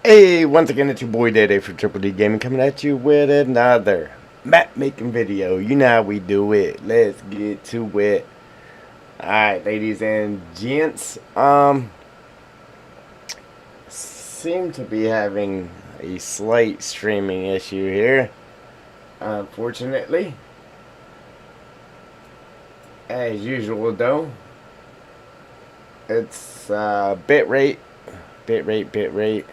Hey, once again, it's your boy Daddy for Triple D Gaming coming at you with another map making video. You know how we do it. Let's get to it. Alright, ladies and gents. Seem to be having a slight streaming issue here. Unfortunately. As usual though. It's bitrate. Bitrate.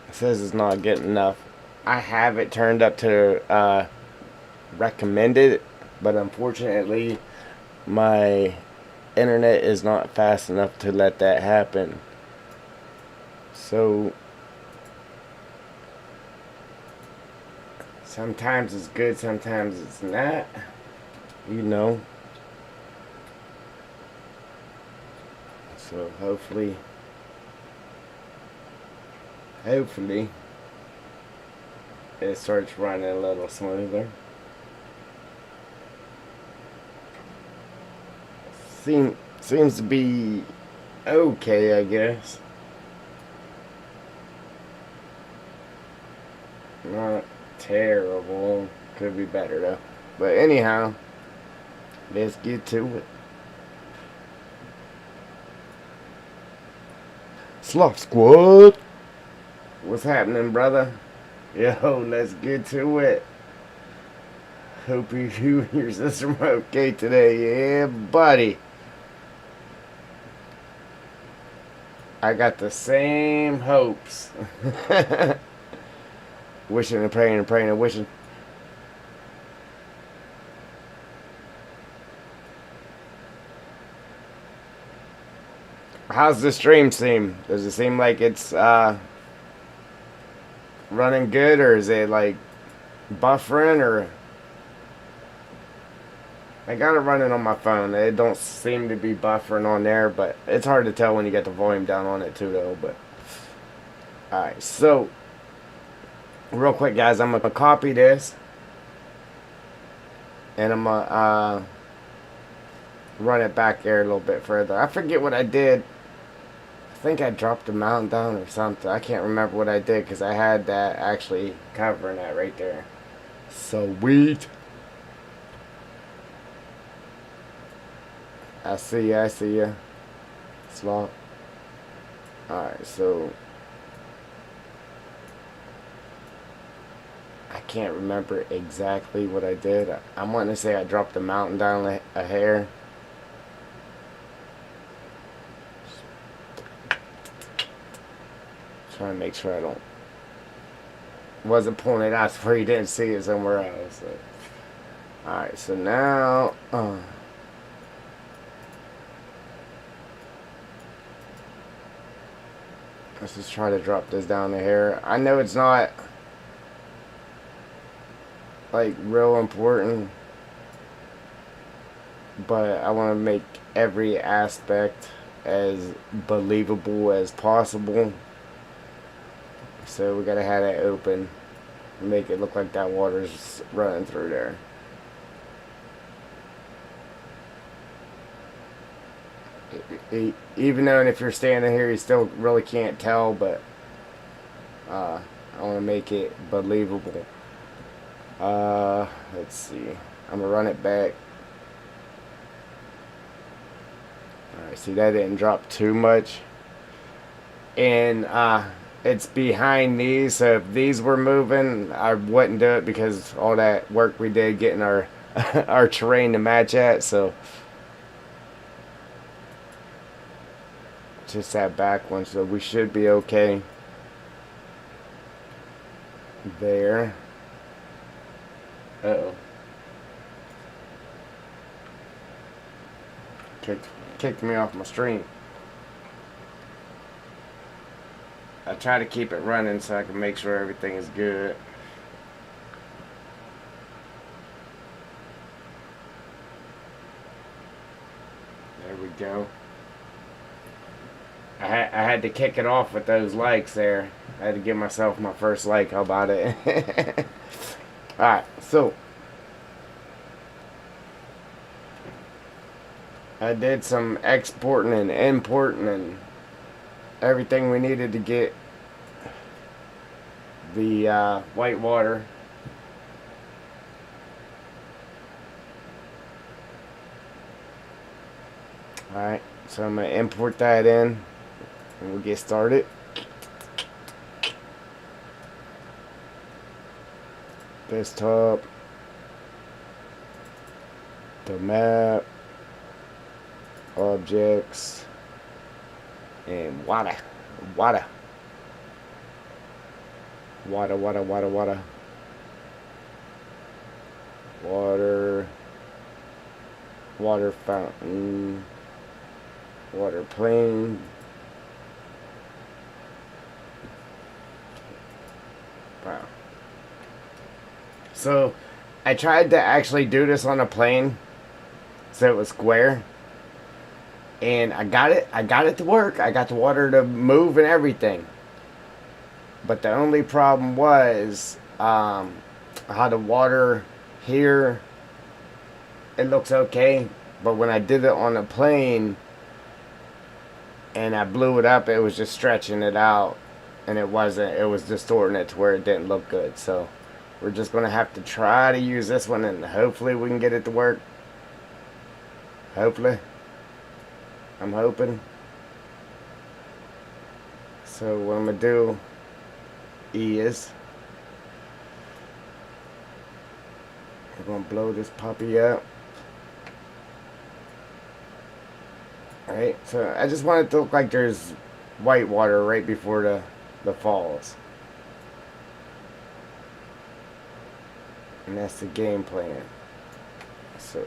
It says it's not getting enough. I have it turned up to recommended, but unfortunately my internet is not fast enough to let that happen. So sometimes it's good, sometimes it's not. You know. So hopefully it starts running a little smoother. Seems to be okay, I guess. Not terrible. Could be better though. But anyhow, let's get to it. Slop Squad! What's happening, brother? Yo, let's get to it. Hope you and your sister are okay today. Yeah, buddy. I got the same hopes. Wishing and praying and praying and wishing. How's the stream seem? Does it seem like it's running good, or is it like buffering, or I got it running on my phone. It don't seem to be buffering on there, but it's hard to tell when you get the volume down on it too though. But alright, so real quick guys, I'm gonna copy this and I'm gonna run it back there a little bit further. I forget what I did. I think I dropped the mountain down or something. I can't remember what I did because I had that actually covering that right there. Sweet. I see ya. Slop. Alright, so I can't remember exactly what I did. I'm wanting to say I dropped the mountain down a hair. Trying to make sure I wasn't pulling it out where you didn't see it somewhere else. So. Alright, so now let's just try to drop this down to here. I know it's not like real important, but I want to make every aspect as believable as possible. So we gotta have it open and make it look like that water's running through there. Even though if you're standing here you still really can't tell, but I want to make it believable. Let's see, I'm gonna run it back. Alright, see, that didn't drop too much, and it's behind these, so if these were moving I wouldn't do it because all that work we did getting our our terrain to match at. So just that back one, so we should be okay there. Uh-oh. Kicked me off my stream. I try to keep it running so I can make sure everything is good. There we go. I had to kick it off with those likes there. I had to give myself my first like. How about it? Alright, so I did some exporting and importing and everything we needed to get the white water. Alright, so I'm going to import that in and we'll get started. Desktop, the map, objects, and water. Water. Water, water, water, water. Water. Water fountain. Water plane. Wow. So, I tried to actually do this on a plane so it was square. And I got it to work. I got the water to move and everything. But the only problem was how the water here, it looks okay. But when I did it on a plane and I blew it up, it was just stretching it out. And it wasn't. It was distorting it to where it didn't look good. So we're just going to have to try to use this one and hopefully we can get it to work. Hopefully. I'm hoping. So what I'm going to do is we're going to blow this puppy up. Alright, so I just want it to look like there's white water right before the falls. And that's the game plan. So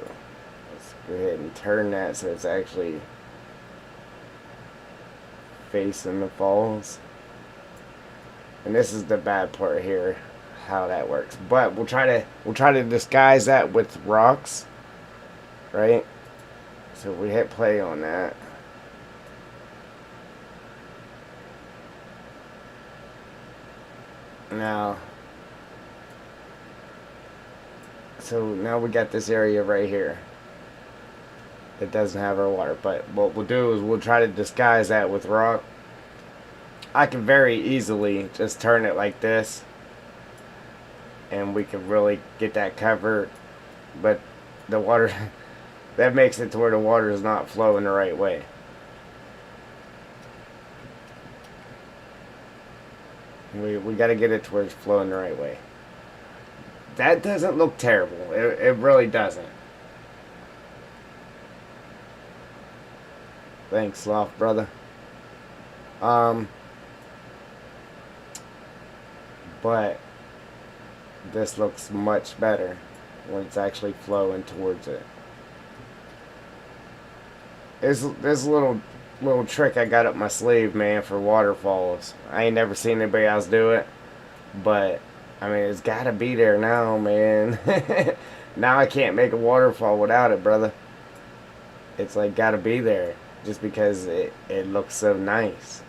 let's go ahead and turn that so it's actually facing the falls. And this is the bad part here, how that works. But we'll try to disguise that with rocks, right? So we hit play on that. Now, so now we got this area right here that doesn't have our water. But what we'll do is we'll try to disguise that with rock. I can very easily just turn it like this and we can really get that covered, but the water that makes it to where the water is not flowing the right way. We got to get it to where it's flowing the right way. That doesn't look terrible. It really doesn't. Thanks, Sloth brother. But this looks much better when it's actually flowing towards it. There's a little trick I got up my sleeve, man, for waterfalls. I ain't never seen anybody else do it, but I mean it's gotta be there now, man. Now I can't make a waterfall without it, brother. It's like gotta be there just because it looks so nice.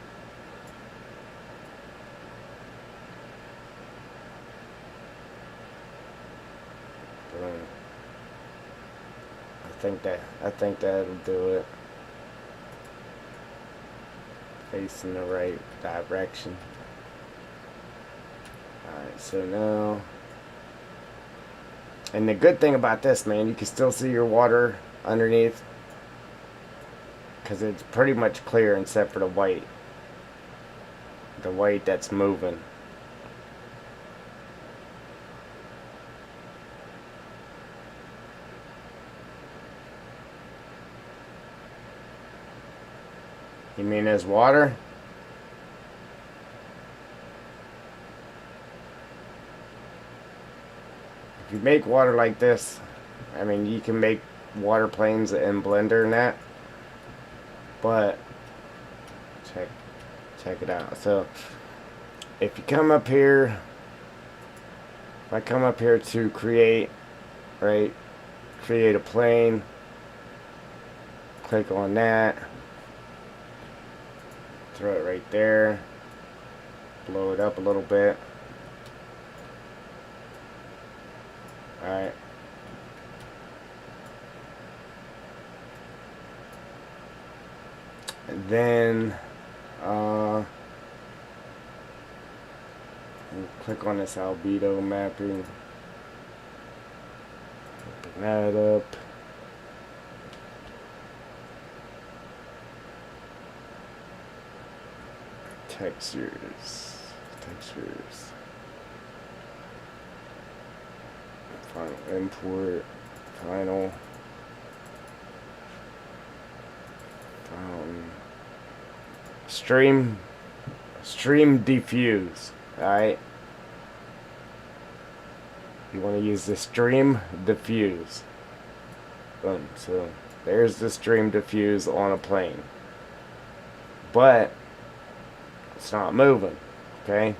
I think that'll do it. Facing the right direction. Alright, so now, and the good thing about this, man, you can still see your water underneath because it's pretty much clear except for the white that's moving. You mean there's water? If you make water like this, I mean, you can make water planes in Blender and that. But check it out. So if you come up here, if I come up here to create, right, create a plane, click on that. Throw it right there. Blow it up a little bit. Alright. Then we'll click on this albedo mapping. Open that up. Textures. Final import. Final. Stream diffuse. Alright. You want to use the stream diffuse. Boom. So there's the stream diffuse on a plane. But it's not moving. Okay.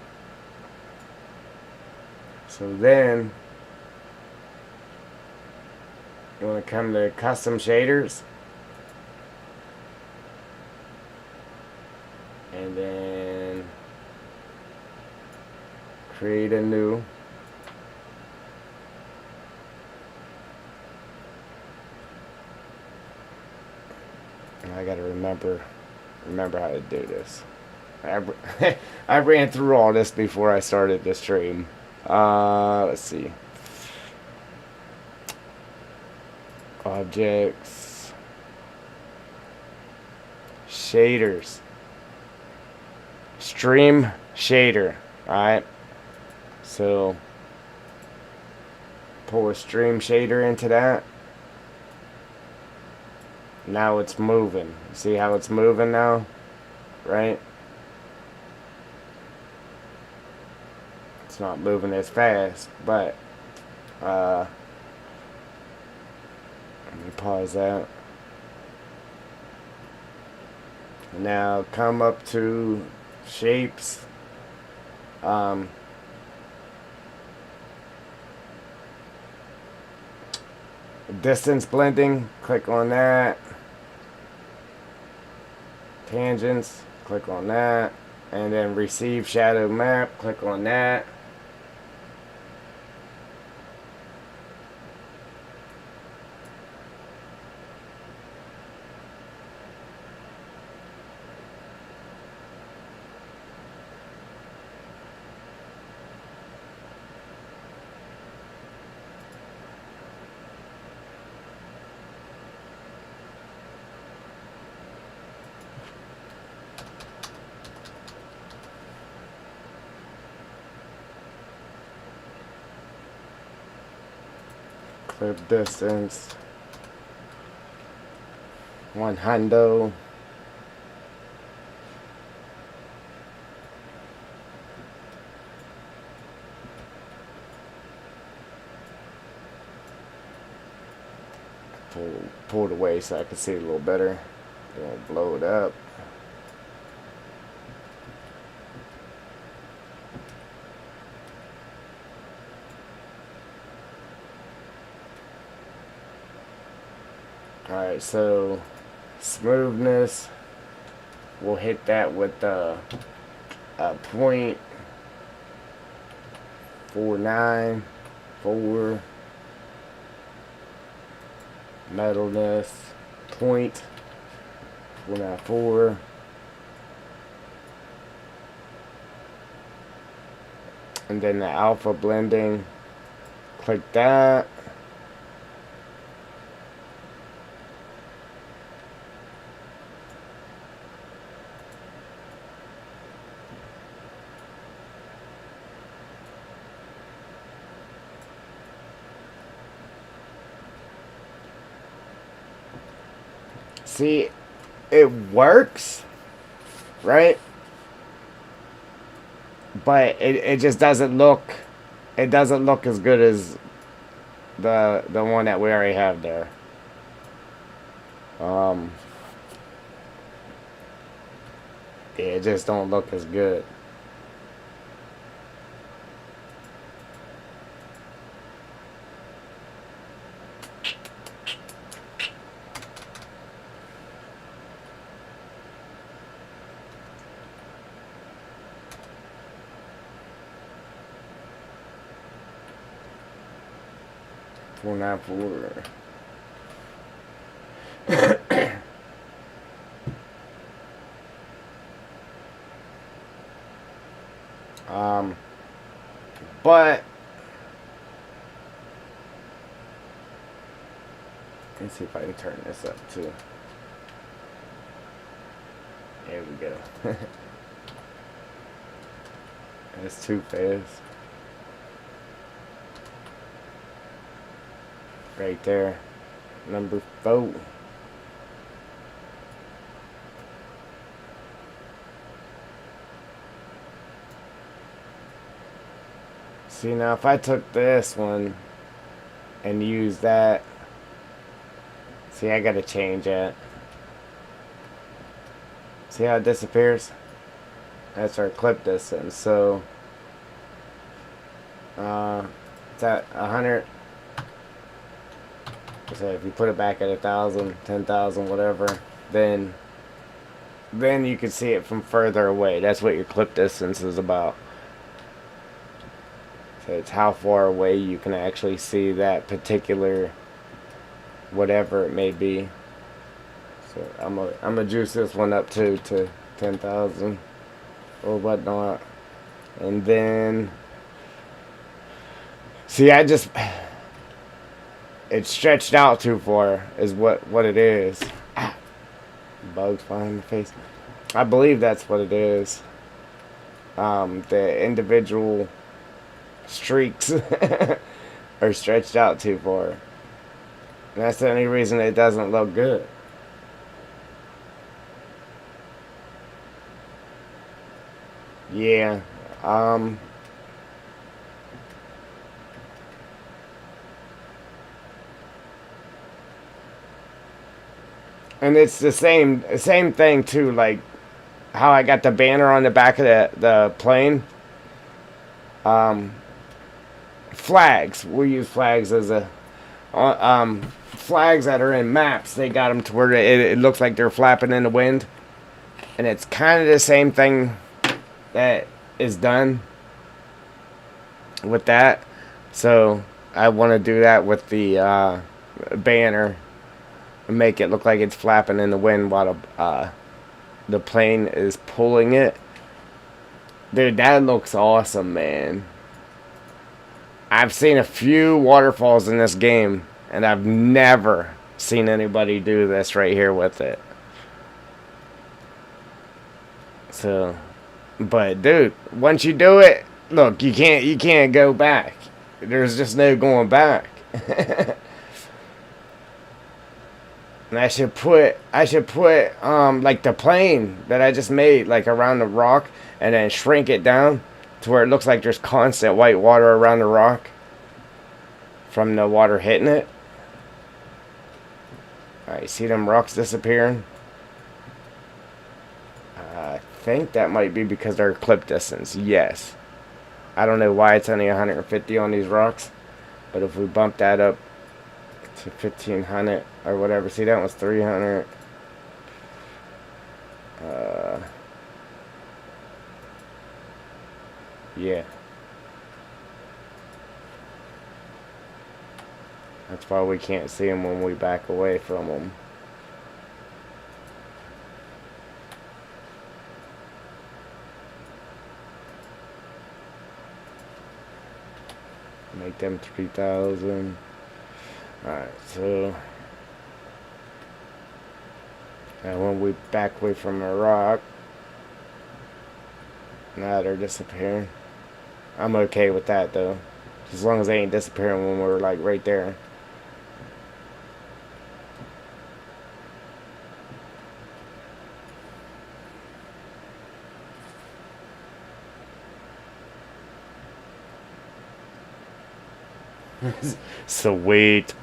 So then you want to come to custom shaders. And then create a new. And I gotta remember how to do this. I ran through all this before I started the stream. Let's see. Objects. Shaders. Stream shader. Alright. So pull a stream shader into that. Now it's moving. See how it's moving now? Right? It's not moving as fast, but let me pause that. Now come up to shapes. Distance blending, click on that. Tangents, click on that. And then receive shadow map, click on that. Clip distance 100. Pull it away so I can see it a little better. Don't blow it up. Alright, so smoothness, we'll hit that with a 0.494. Metalness, 0.494. And then the alpha blending, click that. See, it works, right? But it just doesn't look, it doesn't look as good as the one that we already have there. It just don't look as good. Four nine four. Let's see if I can turn this up too. There we go. That's too fast. Right there. Number 4. See, now if I took this one and used that, see, I gotta change that. See how it disappears? That's our clip distance. So, it's at 100. So if you put it back at 1,000, 10,000, whatever, then you can see it from further away. That's what your clip distance is about. So it's how far away you can actually see that particular whatever it may be. So I'm gonna juice this one up too to 10,000 or whatnot, and then see, it's stretched out too far is what it is. Bugs flying in the face. I believe that's what it is. The individual streaks are stretched out too far. And that's the only reason it doesn't look good. Yeah. And it's the same thing too, like how I got the banner on the back of the plane. Flags. We use flags as a flags that are in maps. They got them to where it looks like they're flapping in the wind, and it's kind of the same thing that is done with that. So I want to do that with the banner and make it look like it's flapping in the wind while the plane is pulling it. Dude, that looks awesome, man. I've seen a few waterfalls in this game, and I've never seen anybody do this right here with it. So, but dude, once you do it, look, you can't go back. There's just no going back. And I should put like the plane that I just made like around the rock, and then shrink it down to where it looks like there's constant white water around the rock from the water hitting it. Alright, see them rocks disappearing? I think that might be because they're clip distance. Yes. I don't know why it's only 150 on these rocks, but if we bump that up to 1,500 or whatever, see, that was 300. Yeah. That's why we can't see them when we back away from them. Make them 3,000. Alright, so and when we back away from a rock, now they're disappearing. I'm okay with that though, as long as they ain't disappearing when we're like right there. Sweet.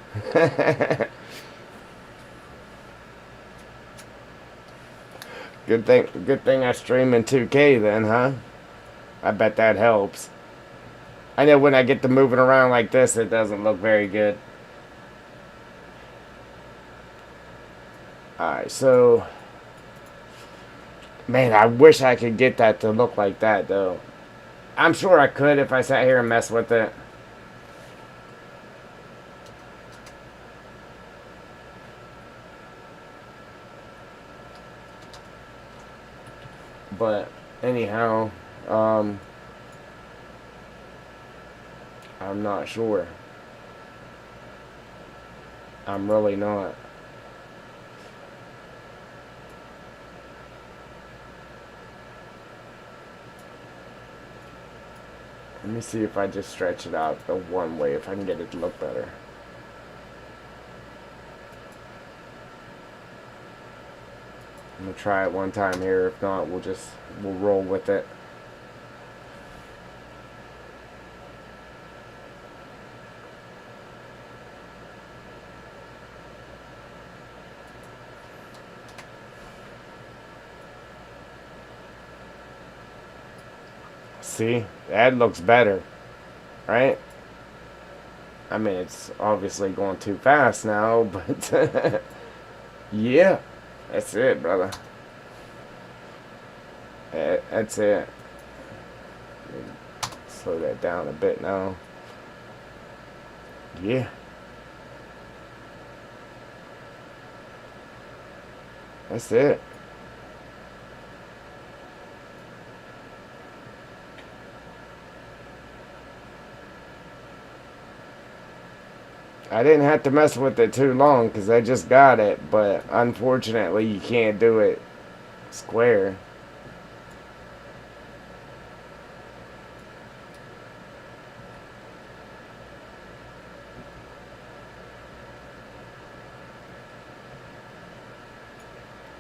Good thing I stream in 2K then, huh? I bet that helps. I know when I get to moving around like this, it doesn't look very good. Alright, so man, I wish I could get that to look like that though. I'm sure I could if I sat here and messed with it. But anyhow, I'm not sure. I'm really not. Let me see if I just stretch it out the one way, if I can get it to look better. I'm gonna try it one time here. If not, we'll roll with it. See, that looks better, right? I mean, it's obviously going too fast now, but yeah, that's it, brother. That's it. Slow that down a bit now. Yeah. That's it. I didn't have to mess with it too long because I just got it, but unfortunately you can't do it square.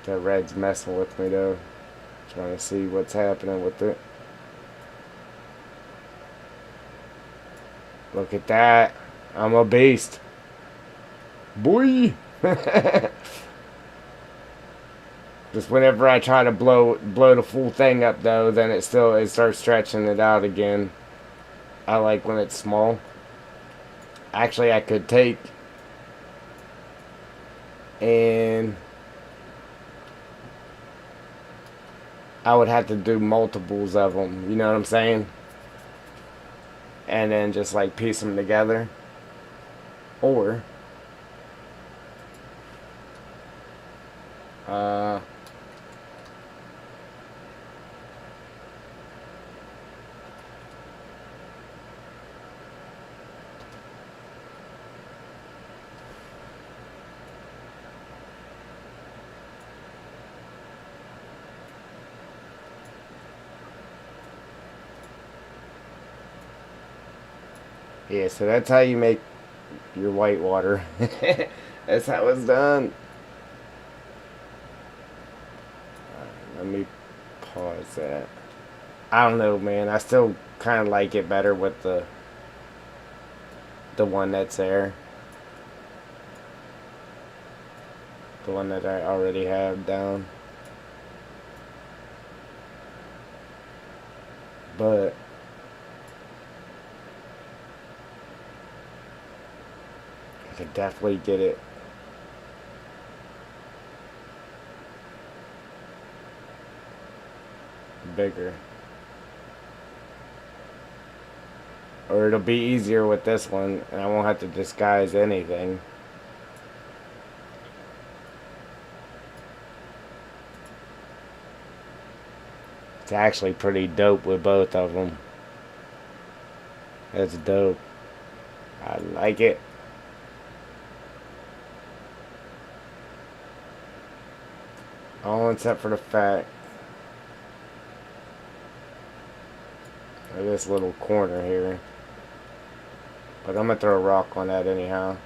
That red's messing with me though. Trying to see what's happening with it. Look at that. I'm a beast. Boy! Just whenever I try to blow the full thing up though, then it starts stretching it out again. I like when it's small. Actually, I could take and I would have to do multiples of them. You know what I'm saying? And then just like piece them together. Or uh yeah, so that's how you make your white water. That's how it's done. Let me pause that. I don't know, man. I still kind of like it better with the one that's there. The one that I already have down. But I could definitely get it bigger. Or it'll be easier with this one, and I won't have to disguise anything. It's actually pretty dope with both of them. That's dope. I like it. All except for the fact of this little corner here. But I'm gonna throw a rock on that anyhow.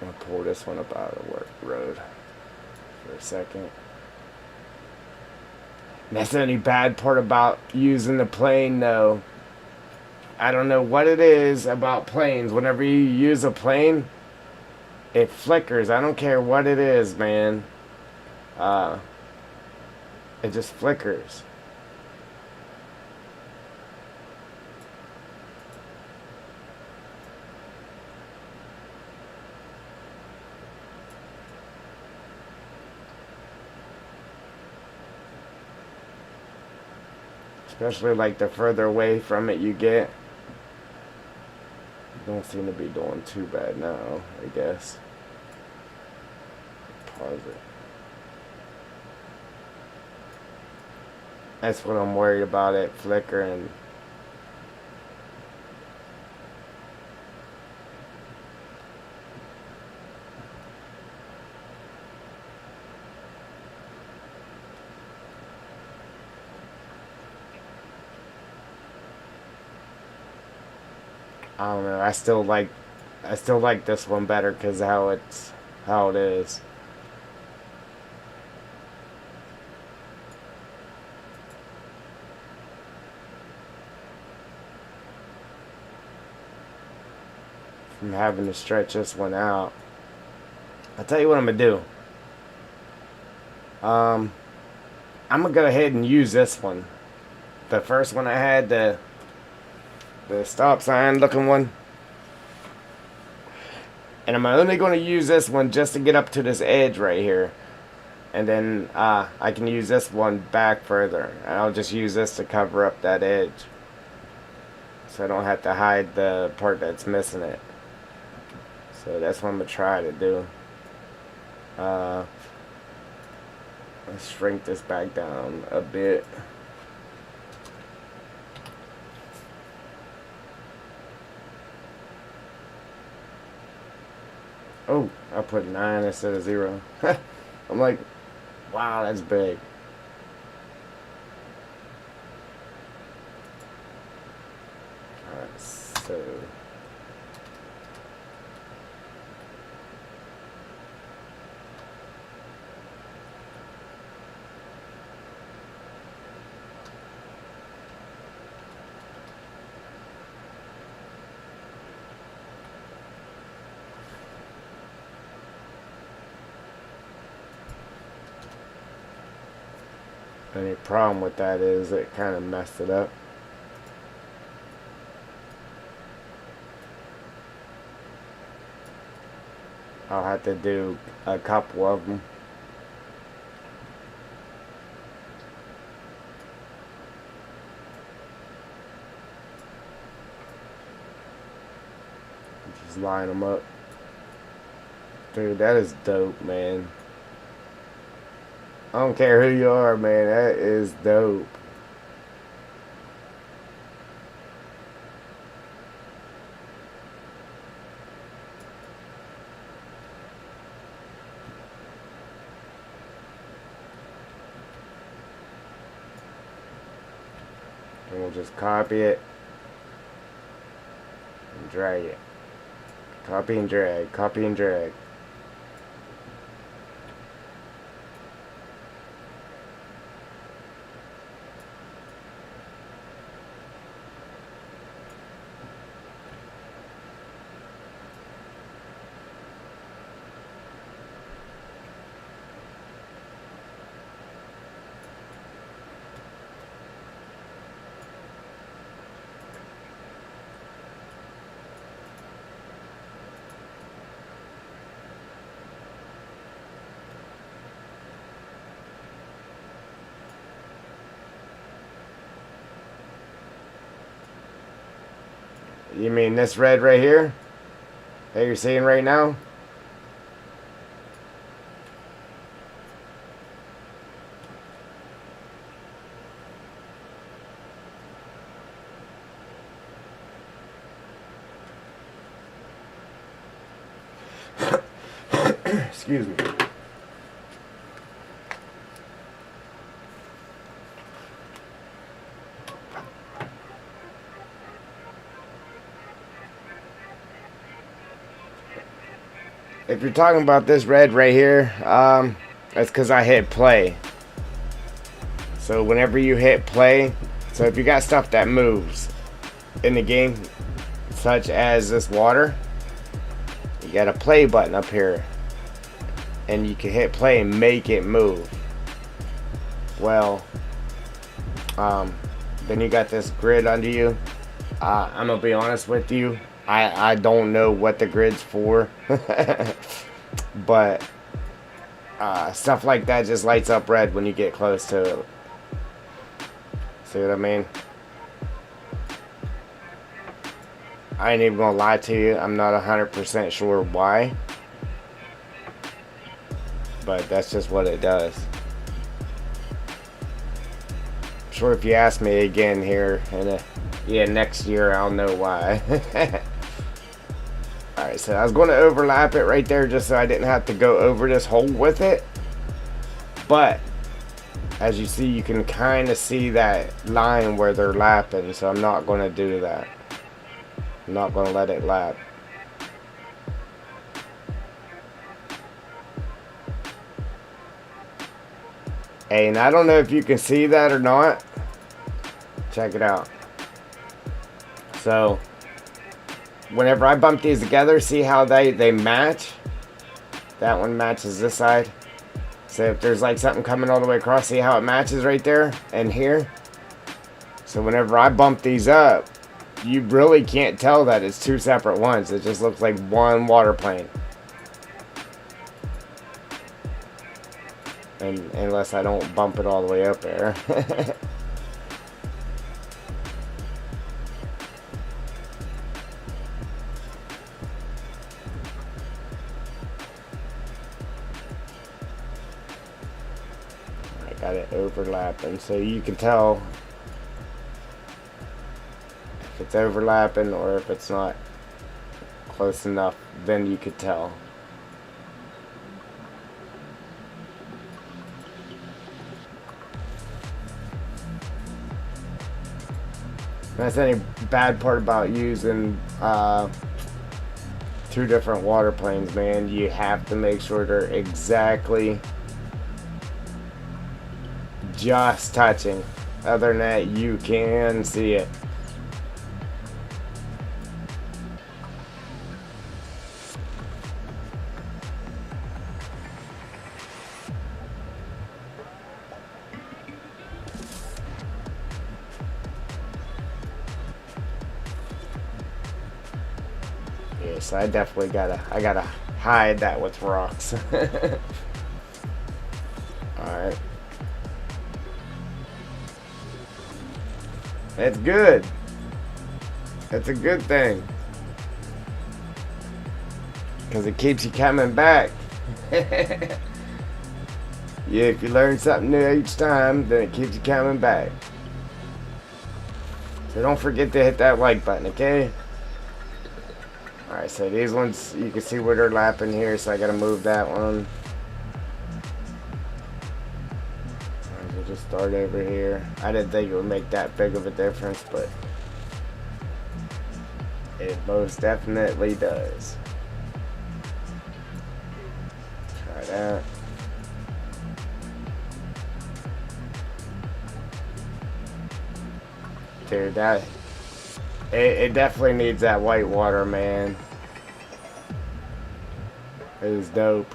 I'm gonna pull this one up out of the work road for a second. And that's the only bad part about using the plane though. I don't know what it is about planes. Whenever you use a plane, it flickers. I don't care what it is, man. Uh, it just flickers. Especially like the further away from it you get. Don't seem to be doing too bad now, I guess. Pause it. That's what I'm worried about, it flickering. I don't know. I still like this one better because how it is. From having to stretch this one out. I'll tell you what I'm gonna do. I'm gonna go ahead and use this one. The first one I had, the stop sign looking one. And I'm only going to use this one just to get up to this edge right here. And then I can use this one back further. And I'll just use this to cover up that edge. So I don't have to hide the part that's missing it. So that's what I'm going to try to do. Let's shrink this back down a bit. Oh, I put 9 instead of 0. I'm like, wow, that's big. Alright, so the only problem with that is it kind of messed it up. I'll have to do a couple of them. Just line them up. Dude, that is dope, man. I don't care who you are, man. That is dope. And we'll just copy it and drag it. Copy and drag, copy and drag. You mean this red right here that you're seeing right now? Excuse me. If you're talking about this red right here, that's because I hit play. So whenever you hit play, so if you got stuff that moves in the game, such as this water, you got a play button up here. And you can hit play and make it move. Well, then you got this grid under you. I'm gonna be honest with you. I don't know what the grid's for. But stuff like that just lights up red when you get close to it. See what I mean? I ain't even gonna lie to you. I'm not 100% sure why. but that's just what it does. I'm sure if you ask me again here in next year, I'll know why. Alright, so I was going to overlap it right there just so I didn't have to go over this hole with it. But as you see, you can kind of see that line where they're lapping, so I'm not going to do that. I'm not going to let it lap. Hey, and I don't know if you can see that or not. Check it out. So, whenever I bump these together, see how they match? That one matches this side. So if there's like something coming all the way across, see how it matches right there and here? So whenever I bump these up, you really can't tell that it's two separate ones. It just looks like one water plane. And unless I don't bump it all the way up there. I got it overlapping, so you can tell if it's overlapping or if it's not close enough, then you could tell. That's any bad part about using two different water planes, man. You have to make sure they're exactly just touching. Other than that, you can see it. Yes, I definitely gotta hide that with rocks. Alright. It's good. It's a good thing. Because it keeps you coming back. Yeah, if you learn something new each time, then it keeps you coming back. So don't forget to hit that like button, okay? Alright, so these ones, you can see where they're lapping here, so I gotta move that one. We'll just start over here. I didn't think it would make that big of a difference, but it most definitely does. Try that. Dude, it definitely needs that white water, man. It is dope.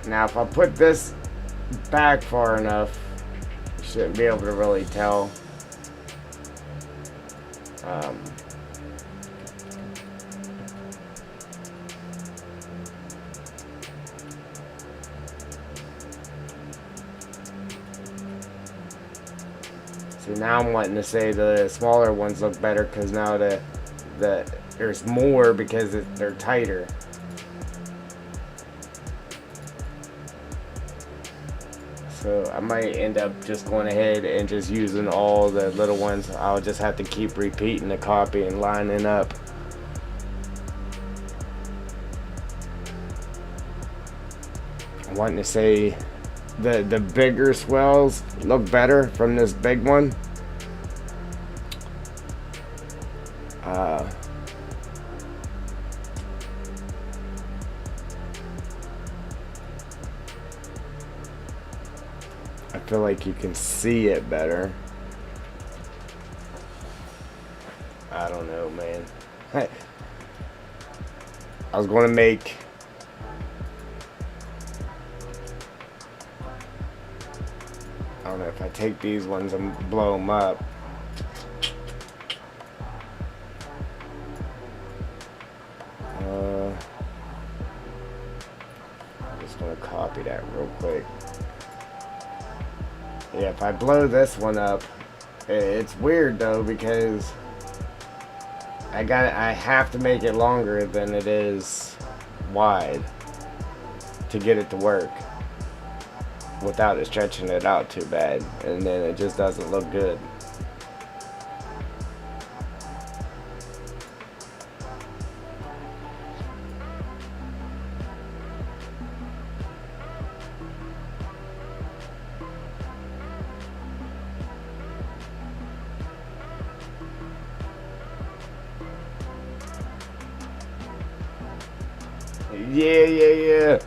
Now if I put this back far enough, you shouldn't be able to really tell. See, now I'm wanting to say the smaller ones look better because now there's more because they're tighter. So I might end up just going ahead and just using all the little ones. I'll just have to keep repeating the copy and lining up. I'm wanting to say the bigger swells look better from this big one. I feel like you can see it better. I don't know, man. I was going to make I don't know if I take these ones and blow them up. I'm just going to copy that real quick. Yeah, if I blow this one up, it's weird though because I have to make it longer than it is wide to get it to work without it stretching it out too bad, and then it just doesn't look good. Yeah.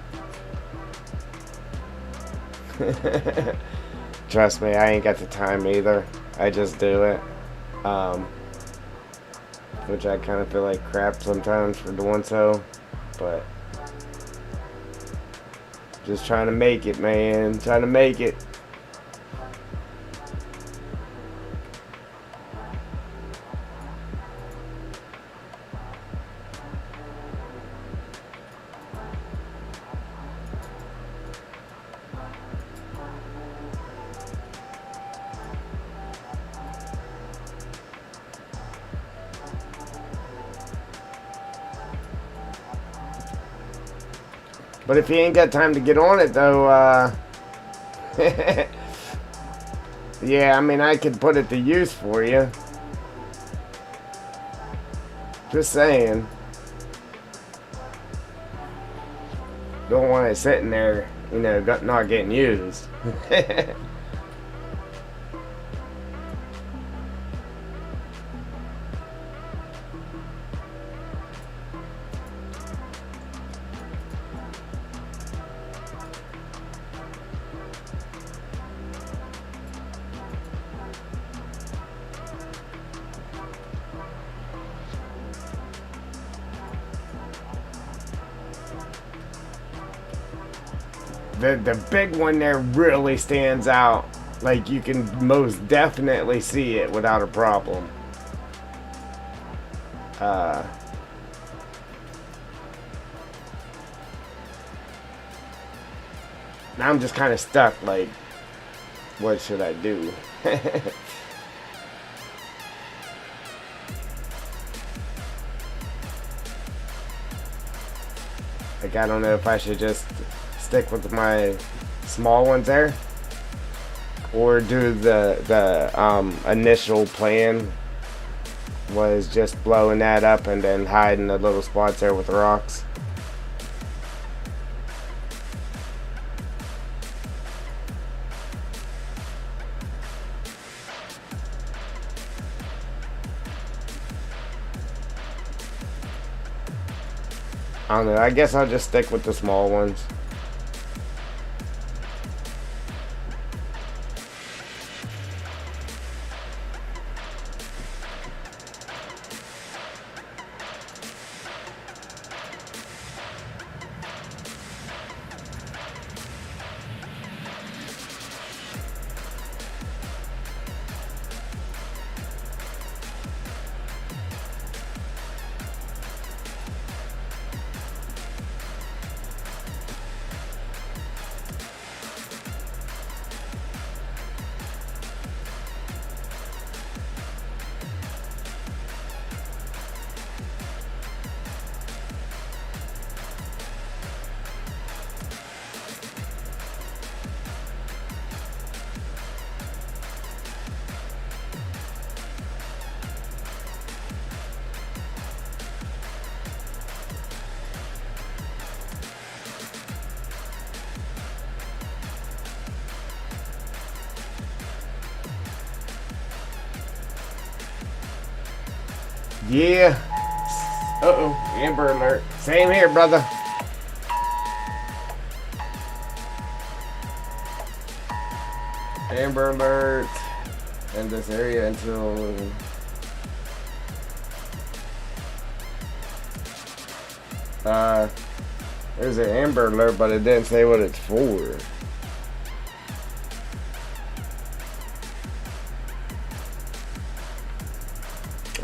Trust me, I ain't got the time either. I just do it. Which I kind of feel like crap sometimes for doing so. But just trying to make it, man. Trying to make it. But if you ain't got time to get on it, though, yeah, I mean, I could put it to use for you. Just saying. Don't want it sitting there, you know, not getting used. The big one there really stands out. Like, you can most definitely see it without a problem. Now I'm just kind of stuck, like, what should I do? Like, I don't know if I should just stick with my small ones there, or do the initial plan was just blowing that up and then hiding the little spots there with the rocks. I don't know, I guess I'll just stick with the small ones. Yeah. Uh-oh. Amber alert. Same here, brother. Amber alert in this area until there's an amber alert, but it didn't say what it's for.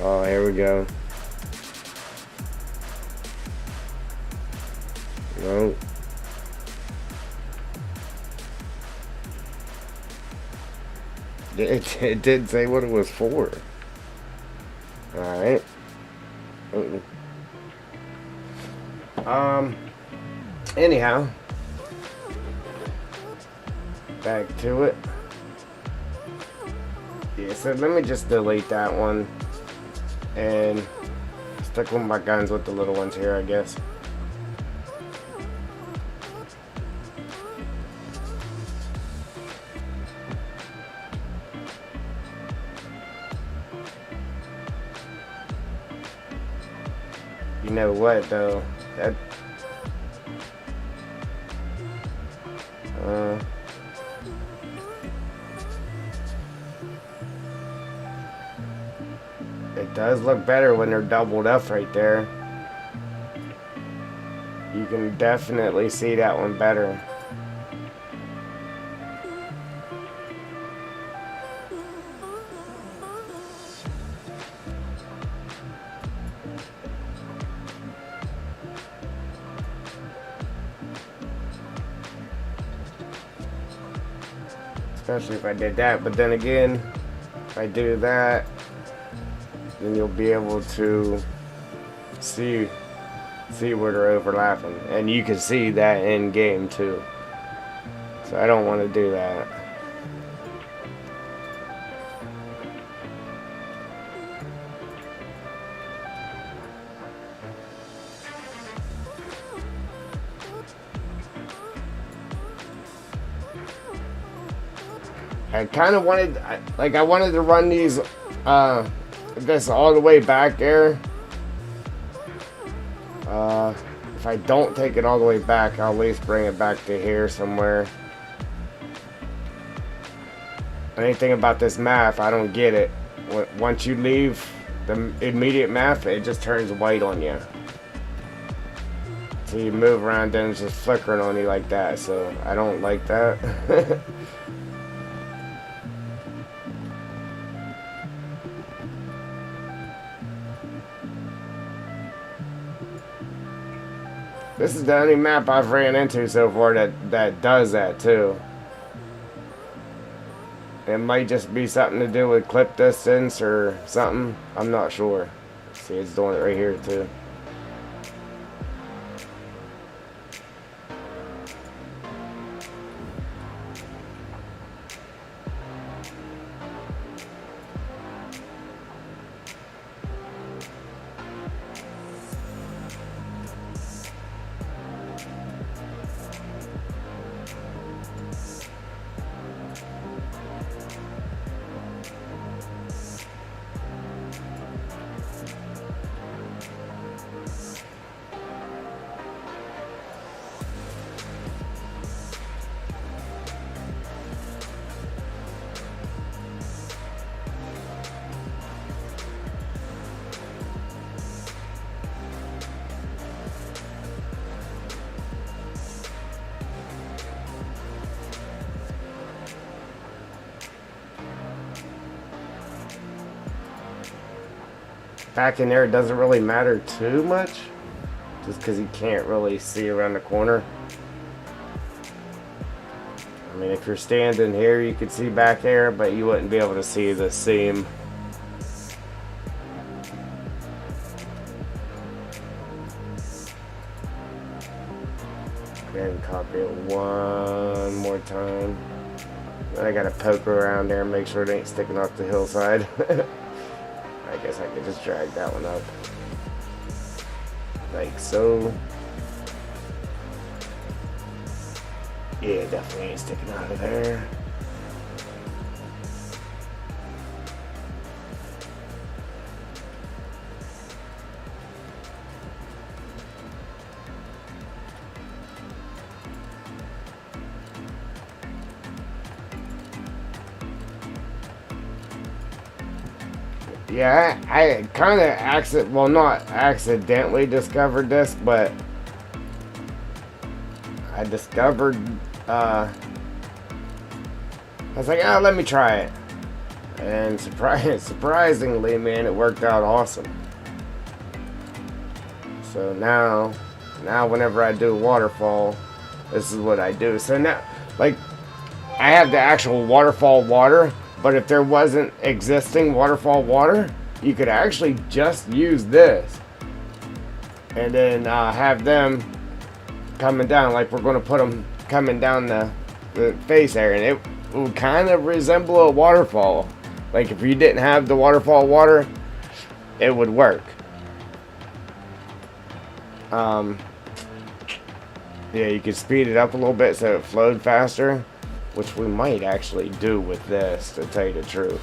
Oh, here we go. No. It did say what it was for. Alright. Anyhow. Back to it. Yeah, so let me just delete that one. And stick with my guns with the little ones here, I guess. You know what though? That it does look better when they're doubled up right there. You can definitely see that one better. Especially if I did that, but then again, if I do that, then you'll be able to see where they're overlapping, and you can see that in game too. So I don't want to do that. I kind of wanted, I wanted to run these, this all the way back there. If I don't take it all the way back, I'll at least bring it back to here somewhere. Anything about this map, I don't get it. Once you leave the immediate map, it just turns white on you. So you move around, then it's just flickering on you like that. So I don't like that. This is the only map I've ran into so far that does that too. It might just be something to do with clip distance or something. I'm not sure. See, it's doing it right here too. Back in there, it doesn't really matter too much, just because you can't really see around the corner. I mean, if you're standing here, you could see back there, but you wouldn't be able to see the seam. Go ahead and copy it one more time. Then I gotta poke around there and make sure it ain't sticking off the hillside. I guess I could just drag that one up. Like so. Yeah, definitely ain't sticking out of there. Yeah, I kind of well, not accidentally discovered this, but I discovered, I was like, oh, let me try it. And surprisingly, man, it worked out awesome. So now whenever I do a waterfall, this is what I do. So now, like, I have the actual waterfall water, but if there wasn't existing waterfall water, you could actually just use this. And then have them coming down, like we're going to put them coming down the face area. And it would kind of resemble a waterfall. Like if you didn't have the waterfall water, it would work. Yeah, you could speed it up a little bit so it flowed faster, which we might actually do with this, to tell you the truth.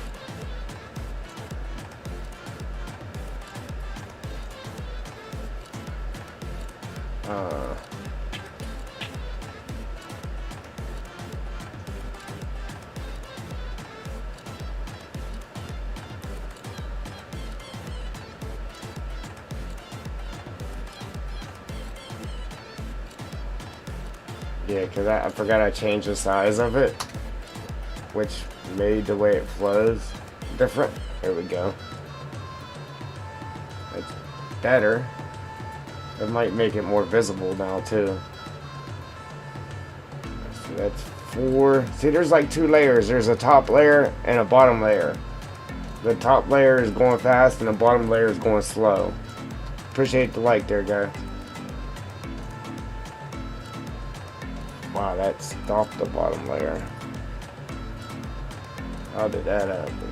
Yeah, because I forgot I changed the size of it, which made the way it flows different. There we go. It's better. It might make it more visible now, too. So that's 4. See, there's like 2 layers. There's a top layer and a bottom layer. The top layer is going fast and the bottom layer is going slow. Appreciate the like there, guys. Wow, that stopped the bottom layer. How did that happen?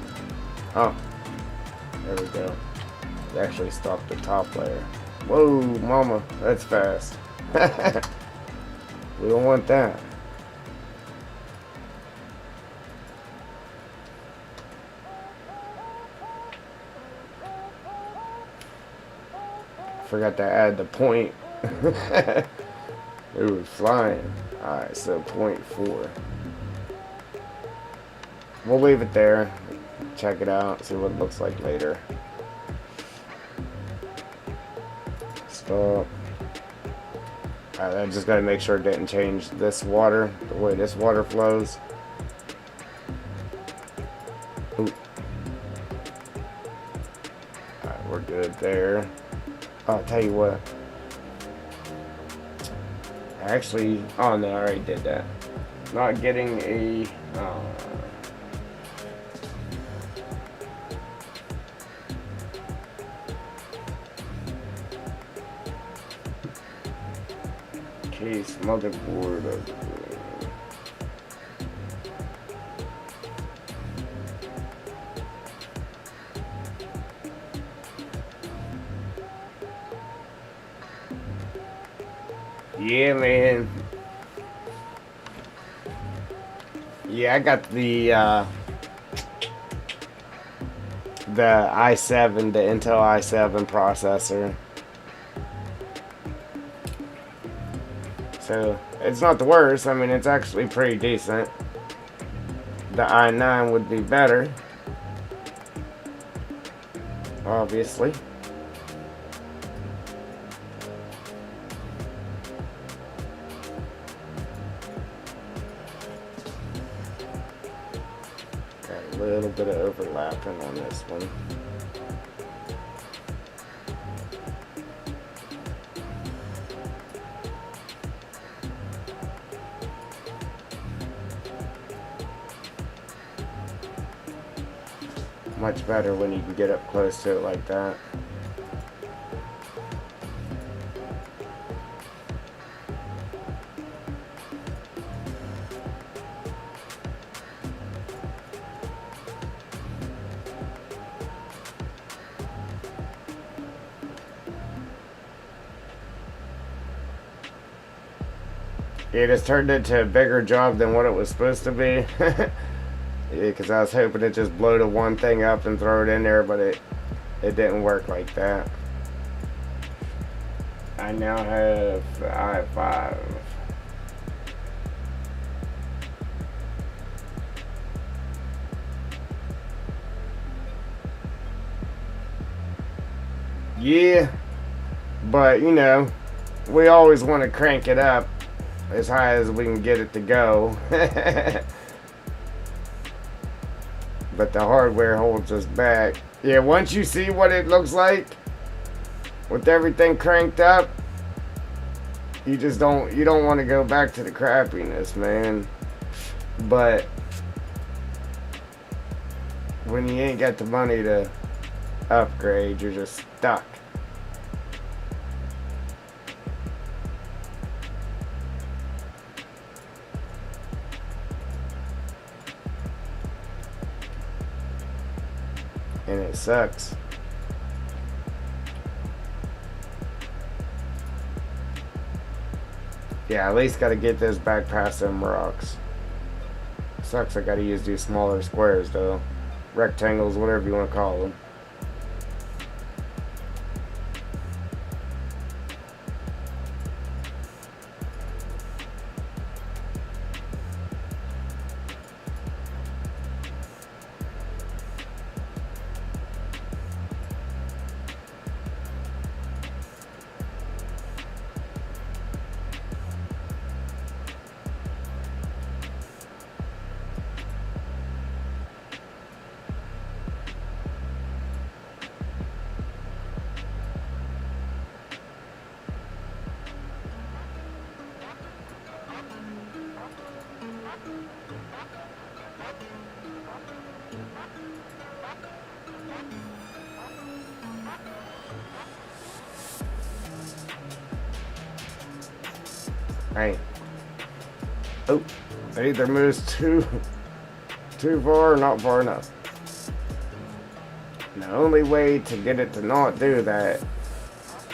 Oh, there we go. It actually stopped the top layer. Whoa, mama, that's fast. We don't want that. Forgot to add the point. It was flying. Alright, so 0.4. We'll leave it there. Check it out. See what it looks like later. Stop. Alright, I just gotta make sure it didn't change this water, the way this water flows. Ooh. Alright, we're good there. I'll tell you what. Actually, oh no, I already did that. Not getting a case motherboard of yeah, man. Yeah, I got the i7, the Intel i7 processor. So it's not the worst. I mean, it's actually pretty decent. The i9 would be better, obviously. Got a little bit of overlapping on this one. Much better when you can get up close to it like that. It has turned into a bigger job than what it was supposed to be. Yeah, because I was hoping to just blow the one thing up and throw it in there, but it didn't work like that. I now have the i5. Yeah, but you know, we always want to crank it up as high as we can get it to go. But the hardware holds us back. Yeah, once you see what it looks like with everything cranked up, you just don't want to go back to the crappiness, man. But when you ain't got the money to upgrade, you're just stuck. And it sucks. Yeah, at least gotta get this back past them rocks. Sucks I gotta use these smaller squares though. Rectangles, whatever you want to call them. Right. Oh, they either moves too far or not far enough. And the only way to get it to not do that,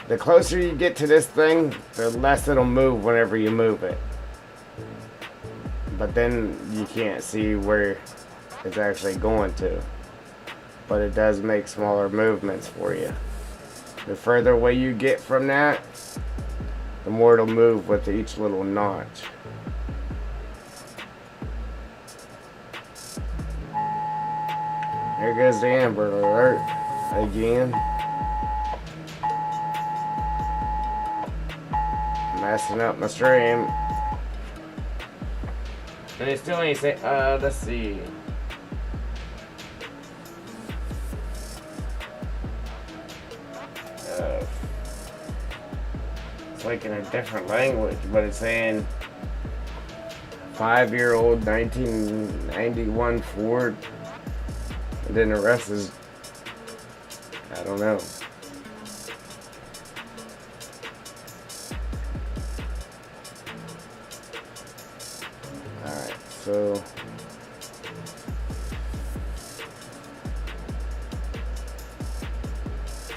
the closer you get to this thing, the less it'll move whenever you move it. But then you can't see where it's actually going to. But it does make smaller movements for you. The further away you get from that, the more it'll move with each little notch. There goes the Amber Alert again. Messing up my stream. And it still ain't say, let's see. It's like in a different language, but it's saying 5-year-old 1991 Ford. And then the rest is, I don't know. Alright, so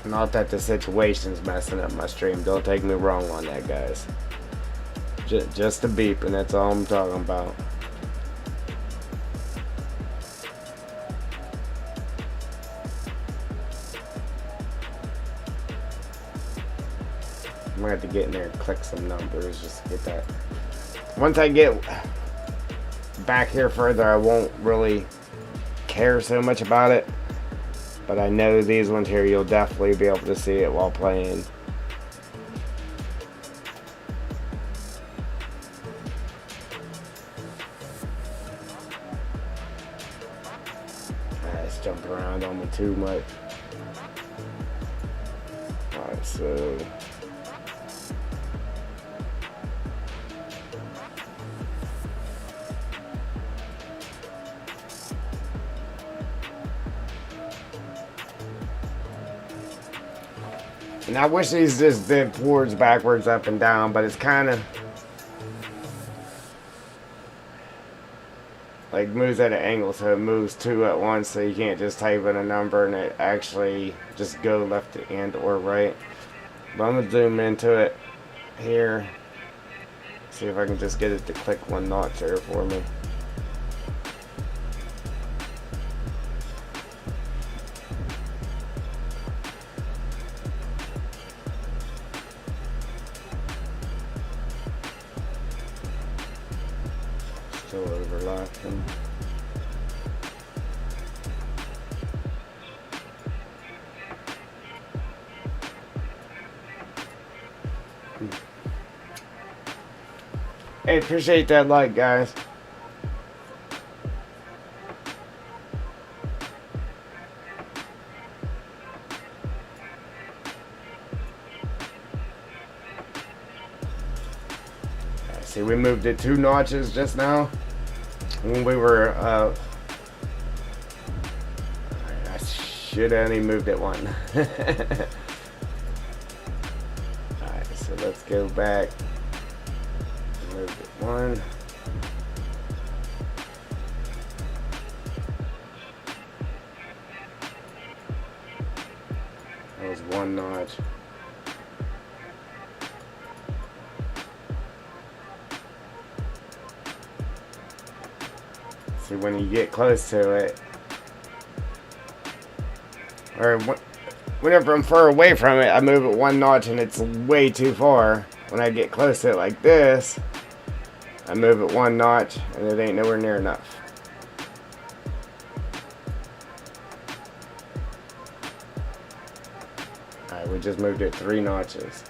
not that the situation's messing up my stream. Don't take me wrong on that, guys. Just a beep, and that's all I'm talking about. I'm gonna have to get in there and click some numbers just to get that. Once I get back here further, I won't really care so much about it. But I know these ones here, you'll definitely be able to see it while playing. It's jumping around on me too much. Alright, so and I wish these just did forwards, backwards, up and down, but it's kind of like moves at an angle, so it moves two at once, so you can't just type in a number and it actually just go left and or right. But I'm gonna zoom into it here, see if I can just get it to click one notch there for me. Still overlapping. Hey, appreciate that like, guys. See, we moved it 2 notches just now. When we were, I should have only moved it 1. Alright, so let's go back. Moved it 1. That was 1 notch. See, when you get close to it, or whenever I'm far away from it, I move it 1 notch and it's way too far. When I get close to it like this, I move it 1 notch and it ain't nowhere near enough. Alright, we just moved it 3 notches.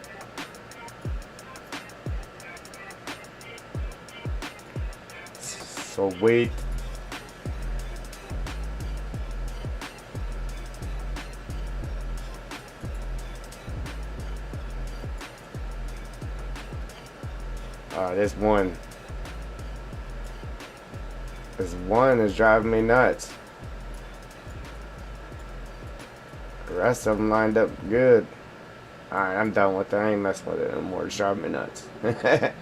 So wait. This one is driving me nuts. The rest of them lined up good. Alright, I'm done with it. I ain't messing with it anymore. It's driving me nuts. Look at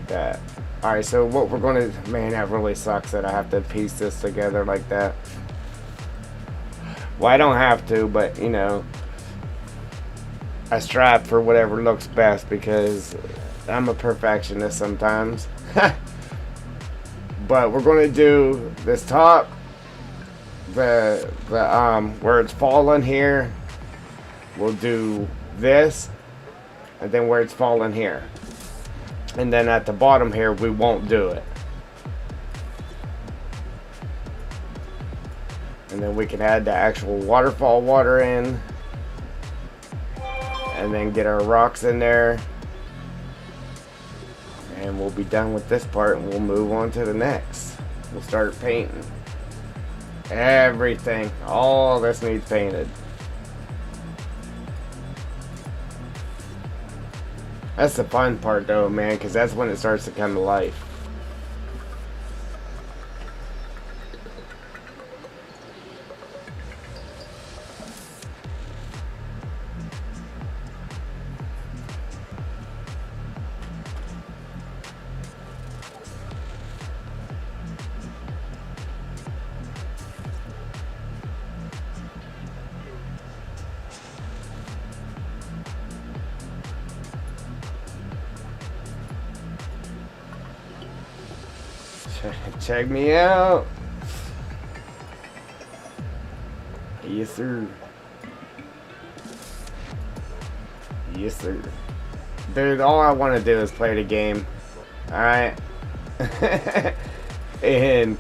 that. Alright, so what we're gonna... Man, that really sucks that I have to piece this together like that. Well, I don't have to, but, you know, I strive for whatever looks best because I'm a perfectionist sometimes. But we're going to do this top, the where it's falling here. We'll do this, and then where it's falling here. And then at the bottom here, we won't do it. And then we can add the actual waterfall water in. And then get our rocks in there. And we'll be done with this part and we'll move on to the next. We'll start painting. Everything. All this needs painted. That's the fun part though, man, because that's when it starts to come to life. Check me out. Yes, sir. Yes, sir. Dude, all I want to do is play the game. Alright? And,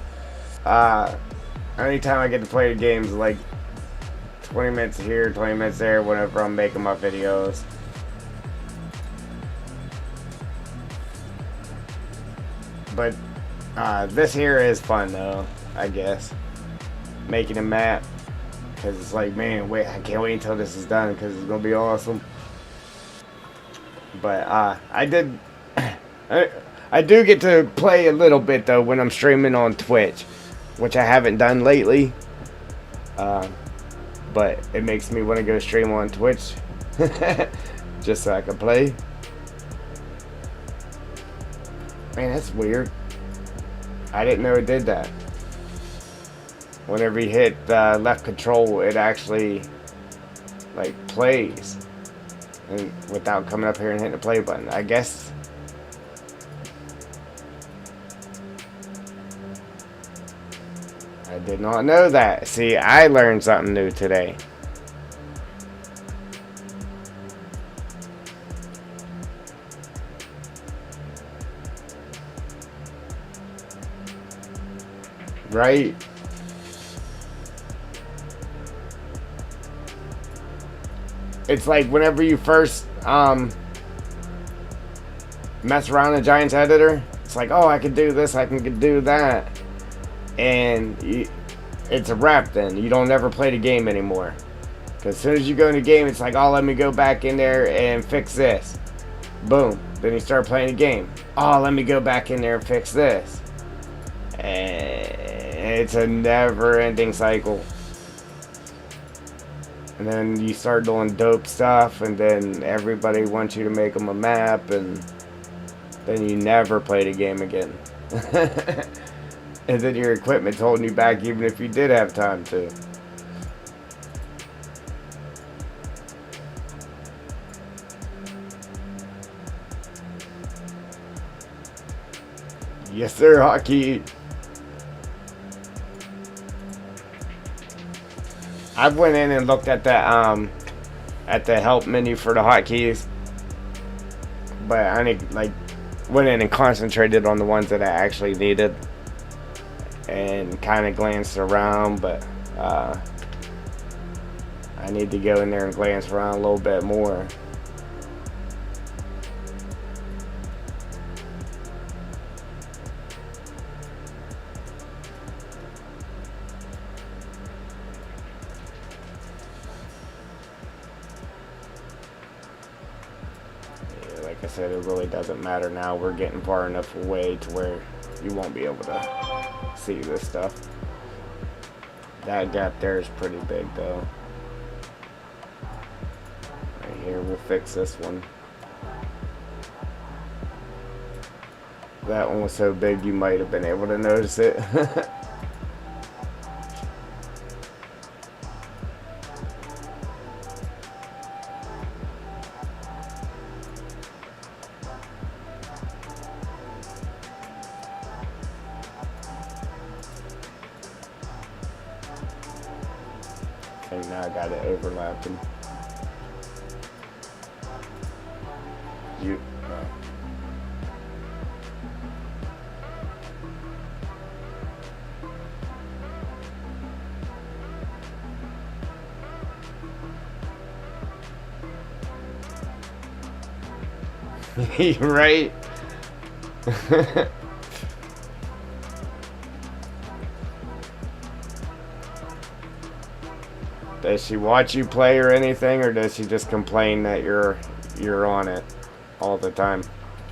anytime I get to play the games, like 20 minutes here, 20 minutes there, whenever I'm making my videos. But, this here is fun though, I guess. Making a map. Because it's like, man, wait, I can't wait until this is done because it's going to be awesome. But, I do get to play a little bit though when I'm streaming on Twitch. Which I haven't done lately. But it makes me want to go stream on Twitch. Just so I can play. Man, that's weird. I didn't know it did that. Whenever you hit left control, it actually like plays, and without coming up here and hitting the play button. I guess. I did not know that. See, I learned something new today. Right? It's like whenever you first mess around in Giants editor, it's like, oh, I can do this, I can do that, and it's a wrap. Then you don't ever play the game anymore. Because as soon as you go in the game, it's like, oh, let me go back in there and fix this. Boom. Then you start playing the game. Oh, let me go back in there and fix this. And it's a never-ending cycle. And then you start doing dope stuff, and then everybody wants you to make them a map, and then you never play the game again. And then your equipment's holding you back even if you did have time to. Yes, sir, hockey. I went in and looked at the help menu for the hotkeys, but I went in and concentrated on the ones that I actually needed, and kind of glanced around. But I need to go in there and glance around a little bit more. Like I said, it really doesn't matter now. We're getting far enough away to where you won't be able to see this stuff. That gap there is pretty big though. Right here, we'll fix this one. That one was so big you might have been able to notice it. I think now I got it overlapping. You. Right? Does she watch you play or anything, or does she just complain that you're on it all the time?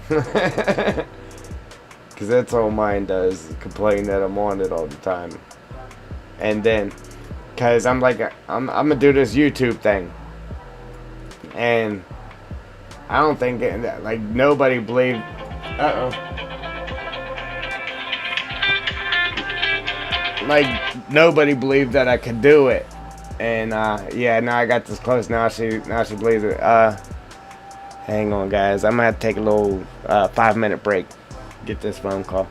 Because that's all mine does, complain that I'm on it all the time. And then, because I'm like, I'm gonna do this YouTube thing, and I don't think like nobody believed. Like nobody believed that I could do it, and yeah, now I got this close. Now she believes it. Hang on, guys. I'm gonna have to take a little 5-minute break. Get this phone call.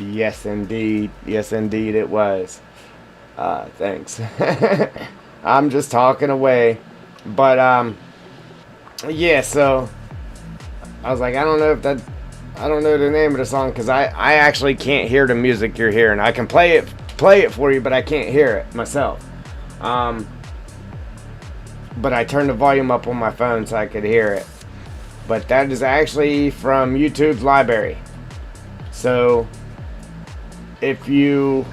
Yes, indeed. Yes, indeed, it was. Thanks. I'm just talking away. But, yeah, so I was like, I don't know if that. I don't know the name of the song because I actually can't hear the music you're hearing. I can play it for you, but I can't hear it myself. Um, but I turned the volume up on my phone so I could hear it. But that is actually from YouTube's library. So if you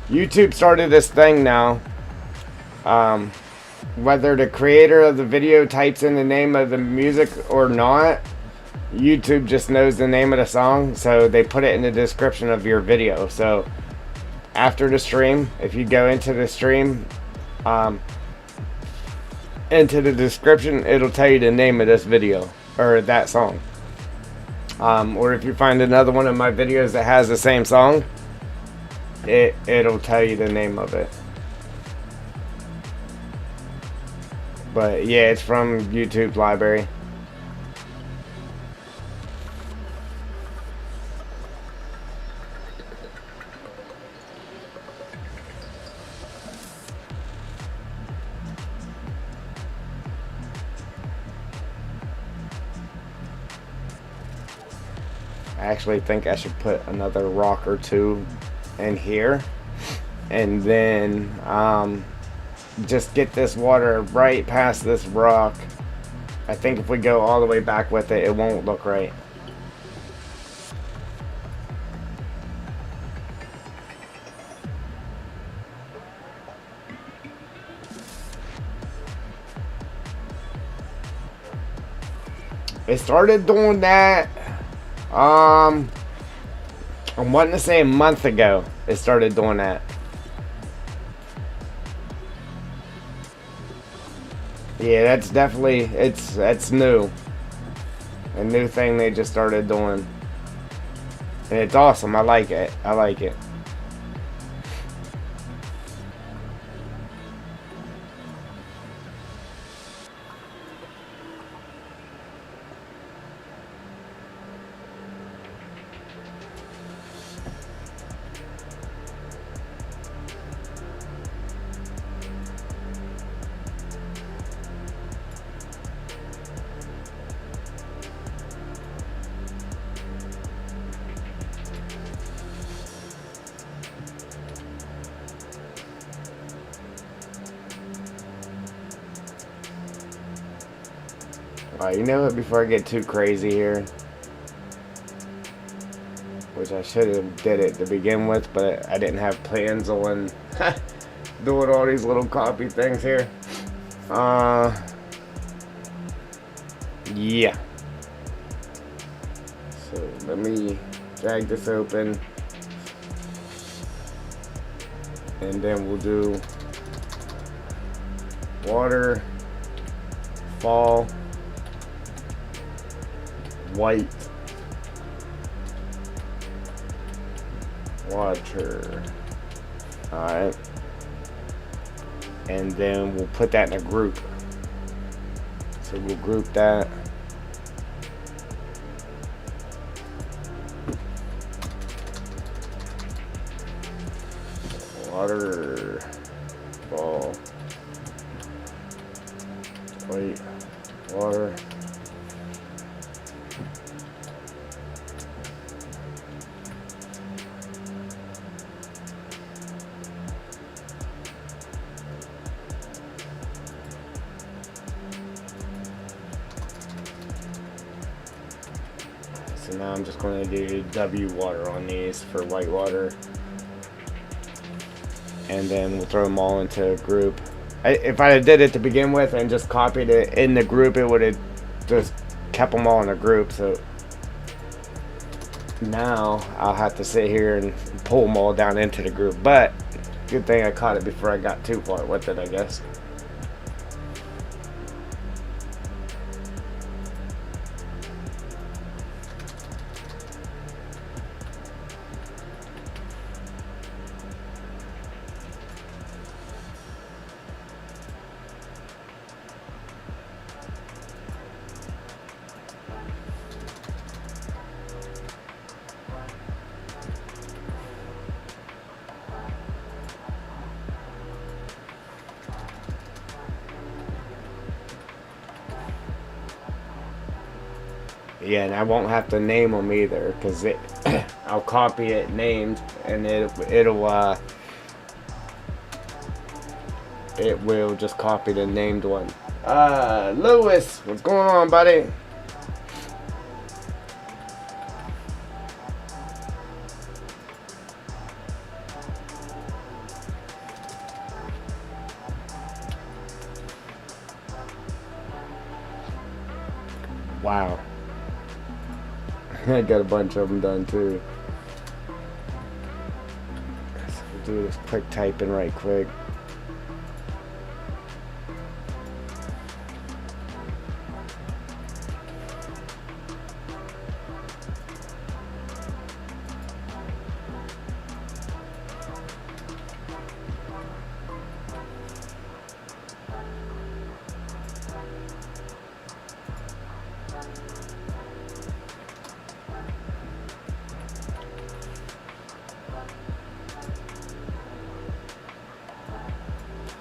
YouTube started this thing now, um, whether the creator of the video types in the name of the music or not, YouTube just knows the name of the song, so they put it in the description of your video. So after the stream, if you go into the stream, into the description, it'll tell you the name of this video or that song. Or if you find another one of my videos that has the same song, it'll tell you the name of it. But yeah, it's from YouTube's library. I actually think I should put another rock or two in here, and then just get this water right past this rock. I think if we go all the way back with it, it won't look right. It started doing that I'm wanting to say a month ago it started doing that. Yeah, that's definitely that's new. A new thing they just started doing. And it's awesome. I like it. I like it. Alright, you know what, before I get too crazy here, which I should have did it to begin with, but I didn't have plans on doing all these little copy things here. Yeah. So let me drag this open, and then we'll do water, fall, white, water. Alright. And then we'll put that in a group. So we'll group that. Water, fall, white, water. So now I'm just going to do W water on these for white water. And then we'll throw them all into a group. If I did it to begin with and just copied it in the group, it would have just kept them all in a group. So now I'll have to sit here and pull them all down into the group. But good thing I caught it before I got too far with it, I guess. Yeah, and I won't have to name them either, because I'll copy it named, and it will just copy the named one. Lewis, what's going on, buddy? Wow. I got a bunch of them done too. So we'll do this quick typing right quick.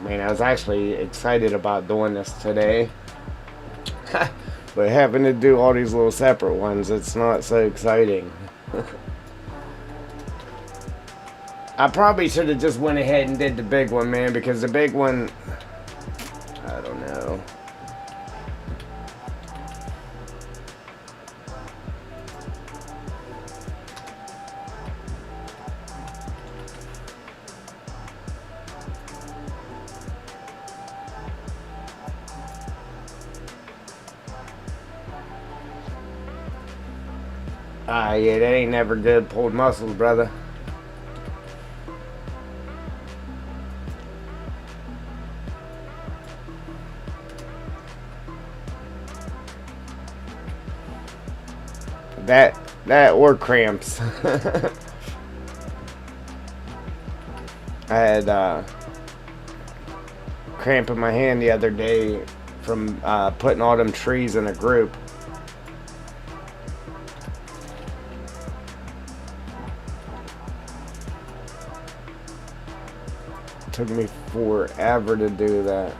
Man, I was actually excited about doing this today. But having to do all these little separate ones, it's not so exciting. I probably should have just went ahead and did the big one, man, because the big one, I don't know. Yeah, that ain't never good pulled muscles, brother. That or cramps. I had cramp in my hand the other day from putting all them trees in a group. Took me forever to do that.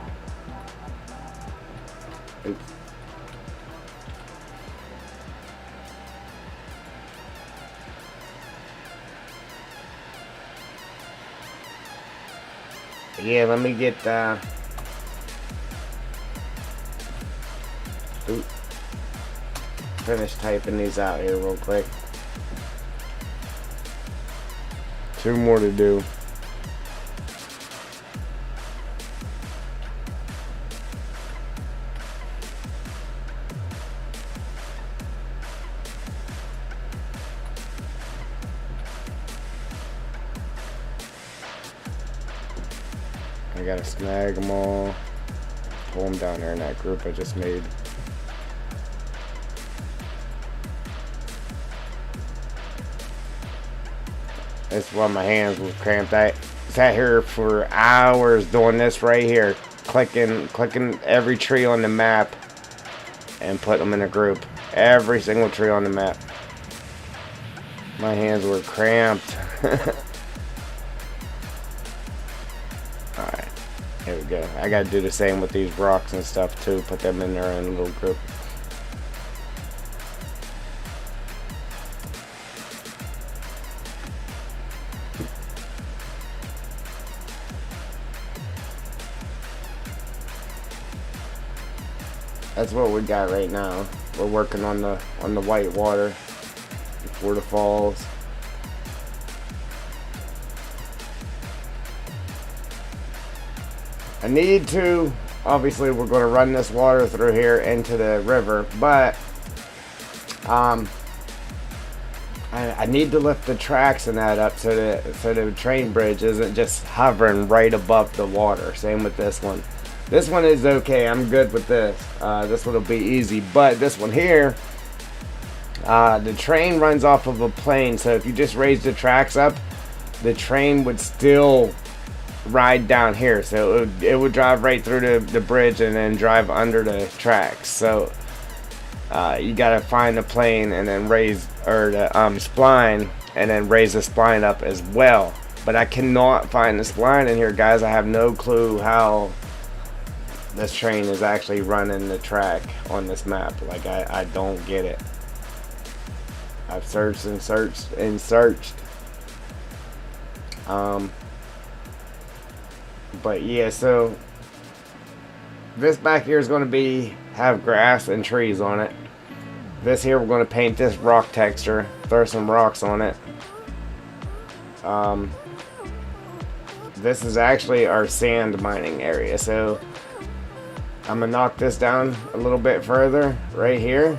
Yeah, let me get finish typing these out here real quick. 2 more to do. I gotta snag them all, pull them down there in that group I just made. That's why my hands were cramped. I sat here for hours doing this right here, clicking every tree on the map and put them in a group. Every single tree on the map. My hands were cramped. Alright, here we go. I gotta do the same with these rocks and stuff too. Put them in there in a little group. That's what we got right now. We're working on the white water before the falls. I need to, obviously we're going to run this water through here into the river, but I need to lift the tracks and that up so the train bridge isn't just hovering right above the water. Same with this one. This one is okay. I'm good with this. This one will be easy, but this one here, the train runs off of a plane, so if you just raise the tracks up, the train would still ride down here, so it would drive right through the bridge and then drive under the tracks. So you gotta find the plane and then raise, or the spline, and then raise the spline up as well. But I cannot find the spline in here, guys. I have no clue how this train is actually running the track on this map. Like, I don't get it. I've searched and searched and searched. But yeah, so this back here is going to have grass and trees on it. This here, we're going to paint this rock texture, throw some rocks on it. This is actually our sand mining area, so I'm going to knock this down a little bit further right here.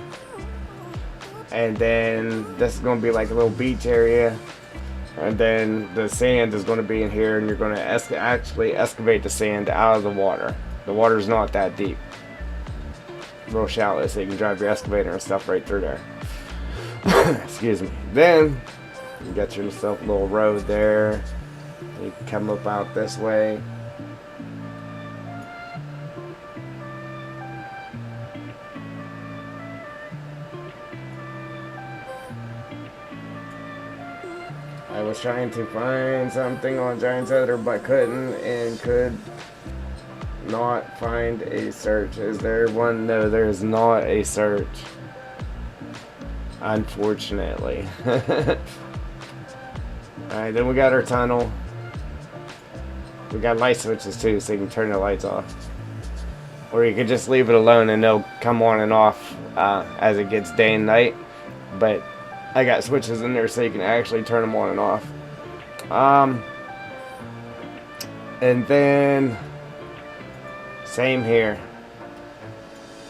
And then this is going to be like a little beach area. And then the sand is going to be in here, and you're going to actually excavate the sand out of the water. The water's not that deep. Real shallow, so you can drive your excavator and stuff right through there. Excuse me. Then, you got yourself a little road there. You can come up out this way. I was trying to find something on Giant's Other, but couldn't, and could not find a search. Is there one? No, there is not a search. Unfortunately. Alright, then we got our tunnel. We got light switches too, so you can turn the lights off. Or you could just leave it alone and they'll come on and off as it gets day and night. But I got switches in there so you can actually turn them on and off. And then same here.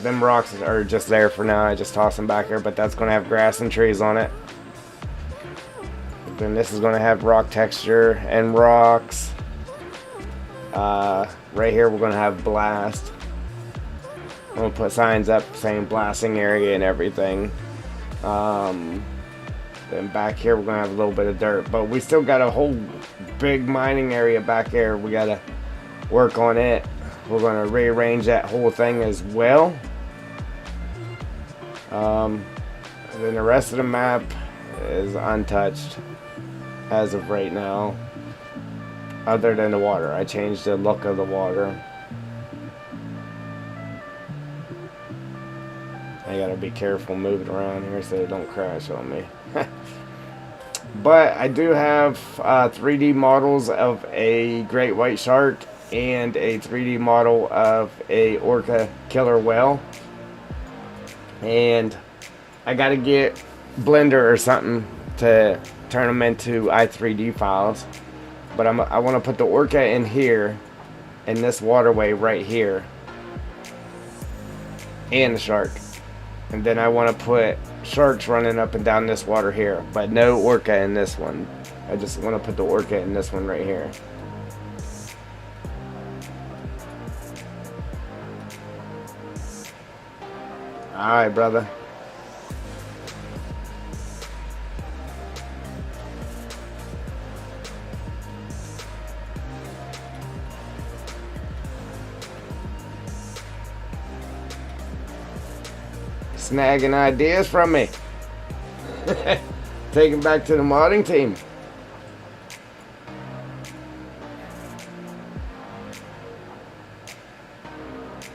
Them rocks are just there for now. I just toss them back here, but that's going to have grass and trees on it. Then this is going to have rock texture and rocks. Right here we're going to have blast. I'm going to put signs up saying blasting area and everything. Then back here we're going to have a little bit of dirt, but we still got a whole big mining area back here. We got to work on it. We're going to rearrange that whole thing as well. And then the rest of the map is untouched as of right now, other than the water. I changed the look of the water. I gotta be careful moving around here so it don't crash on me. But I do have 3D models of a great white shark and a 3D model of a orca killer whale. And I gotta get Blender or something to turn them into i3D files. But I want to put the orca in here, in this waterway right here, and the shark. And then I want to put sharks running up and down this water here, but no orca in this one. I just want to put the orca in this one right here. Alright, brother. Snagging ideas from me. Taking back to the modding team.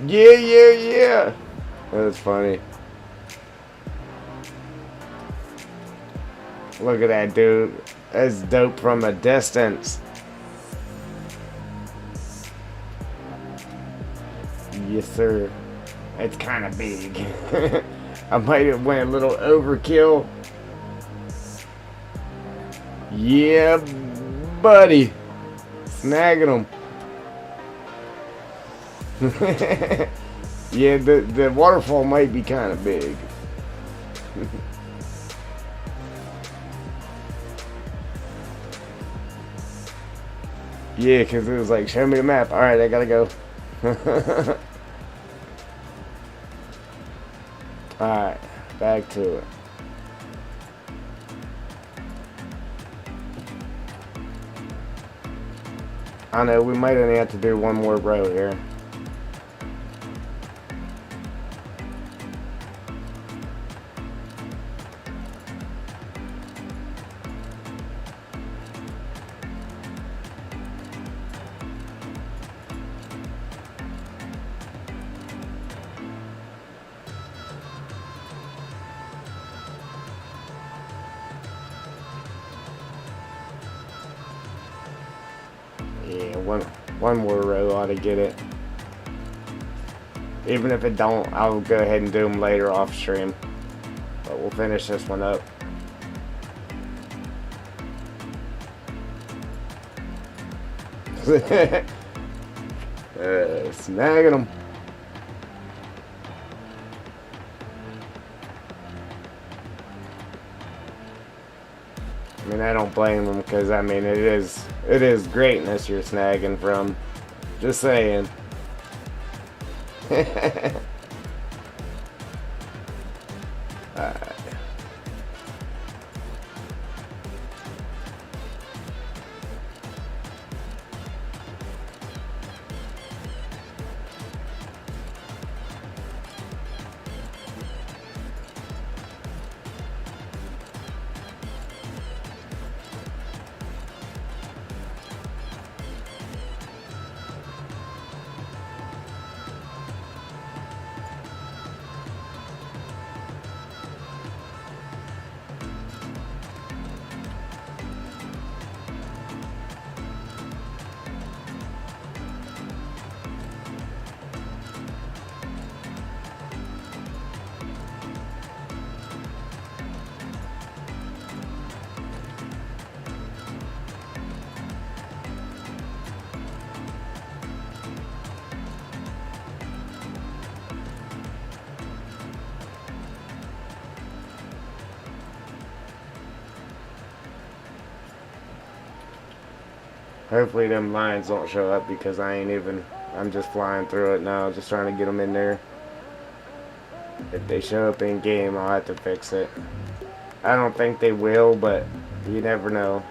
Yeah. That's funny. Look at that, dude. That's dope from a distance. Yes, sir. It's kind of big. I might have went a little overkill. Yeah, buddy. Snagging them. Yeah, the waterfall might be kind of big. Yeah, because it was like, show me the map. Alright, I gotta go. Alright, back to it. I know, we might only have to do one more row here. Yeah, one more row ought to get it. Even if it don't, I'll go ahead and do them later off stream. But we'll finish this one up. Snagging them. I mean, I don't blame them because I mean it is greatness you're snagging from. Just saying. Alright. Hopefully them lines don't show up because I'm just flying through it now, just trying to get them in there. If they show up in game, I'll have to fix it. I don't think they will, but you never know.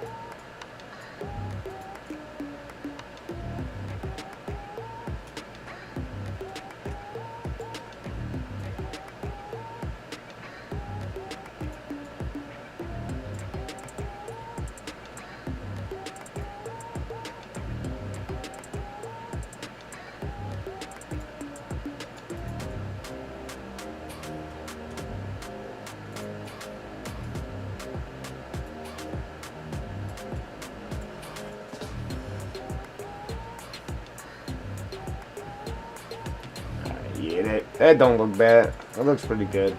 Yeah, that don't look bad. That looks pretty good.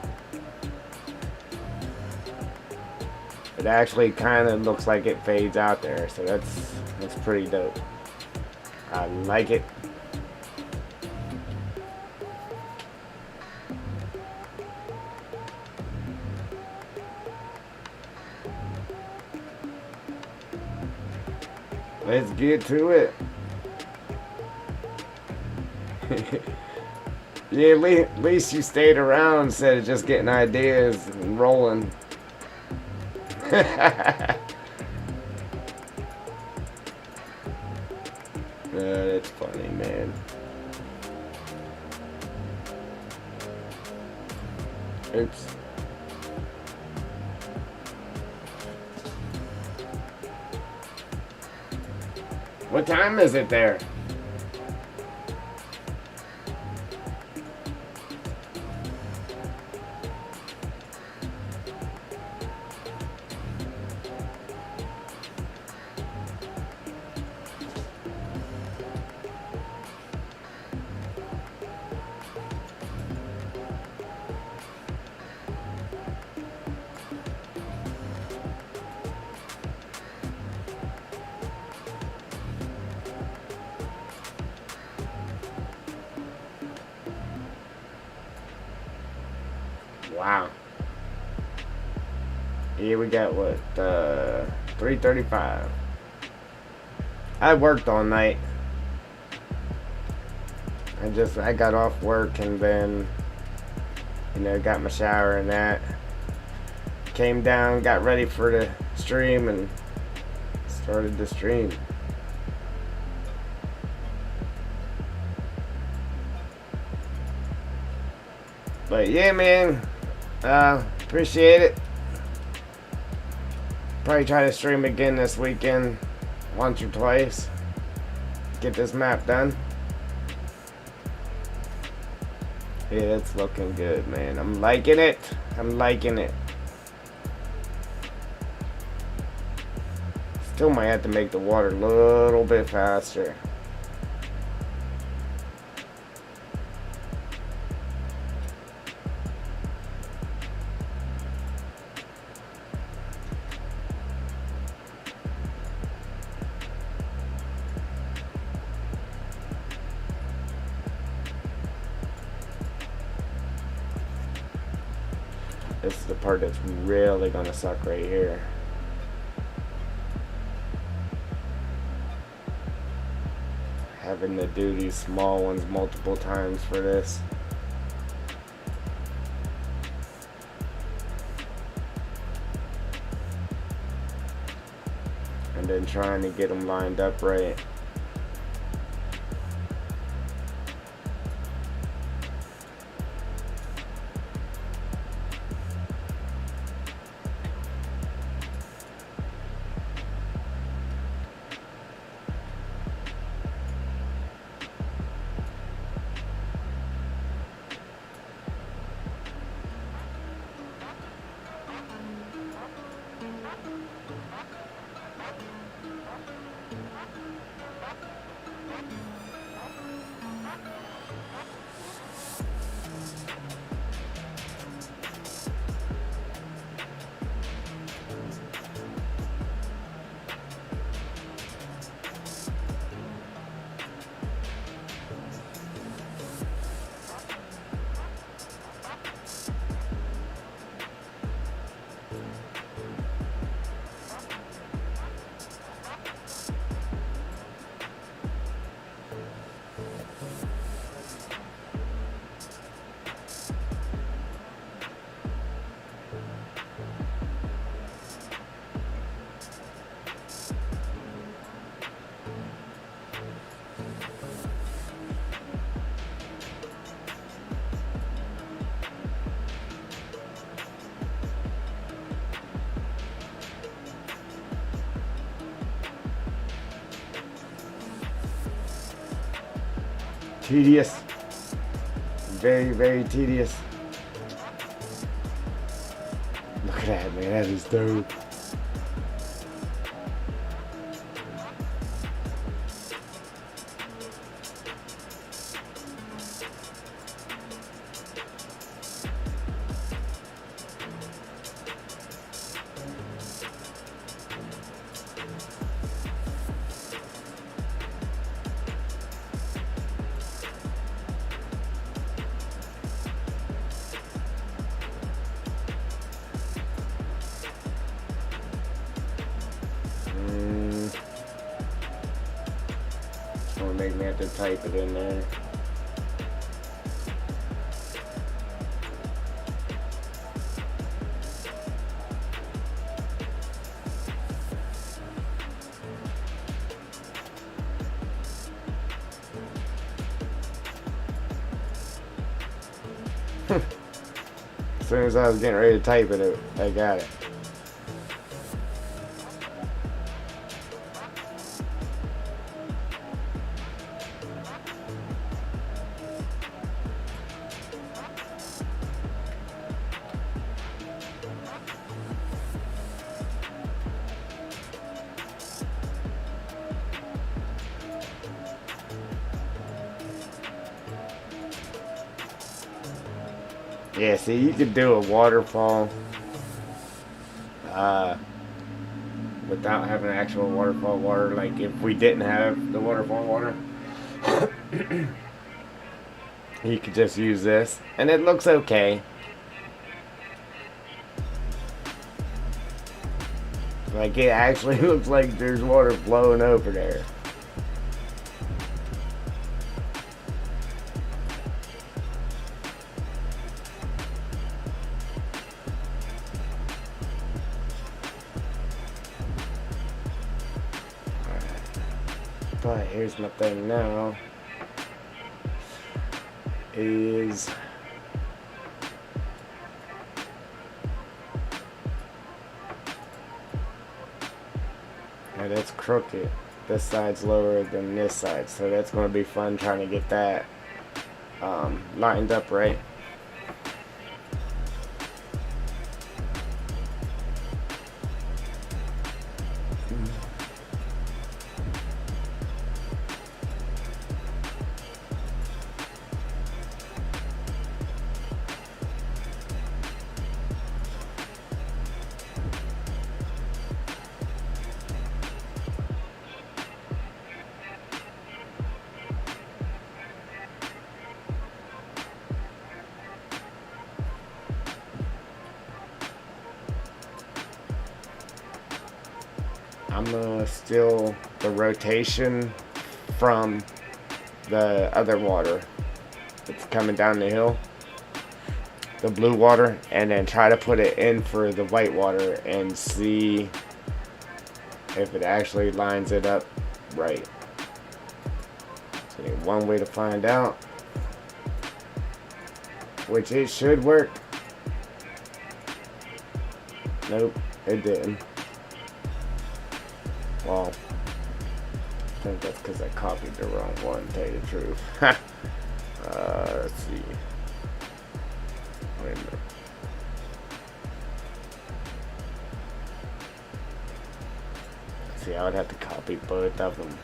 It actually kind of looks like it fades out there, so that's pretty dope. I like it. Let's get to it. Yeah, at least you stayed around instead of just getting ideas and rolling. That's funny, man. Oops. What time is it there? Wow. Yeah, we got what, 3:35. I worked all night. I got off work and then, got my shower and that. Came down, got ready for the stream and started the stream. But yeah, man, appreciate it. Probably try to stream again this weekend, once or twice. Get this map done. Yeah, it's looking good, man. I'm liking it. I'm liking it. Still might have to make the water a little bit faster. This is the part that's really gonna suck right here. Having to do these small ones multiple times for this. And then trying to get them lined up right. Tedious. Very, very tedious. Look at that, man. That is dope. Make me have to type it in there. As soon as I was getting ready to type it, I got it. Yeah, see, you could do a waterfall without having actual waterfall water. Like if we didn't have the waterfall water, you could just use this, and it looks okay. Like it actually looks like there's water flowing over there. But here's my thing now, is now that's crooked. This side's lower than this side, so that's going to be fun trying to get that lined up right. gonna steal the rotation from the other water that's coming down the hill, the blue water, and then try to put it in for the white water and see if it actually lines it up right. So one way to find out, which it should work. Nope, it didn't. Well, I think that's because I copied the wrong one, to tell you the truth. Let's see. Wait a minute. See, I would have to copy both of them.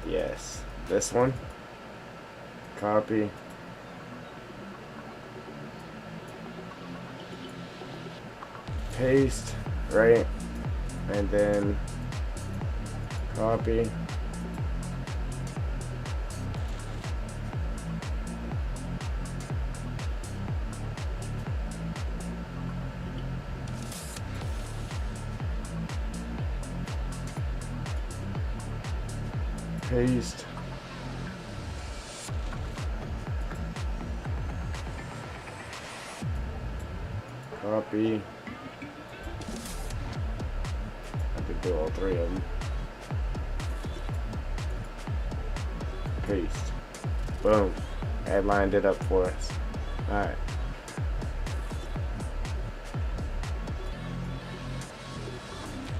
Yes, this one. Copy. Paste, right? And then copy. Paste. Copy. I could do all three of them. Paste. Boom. That lined it up for us. Alright.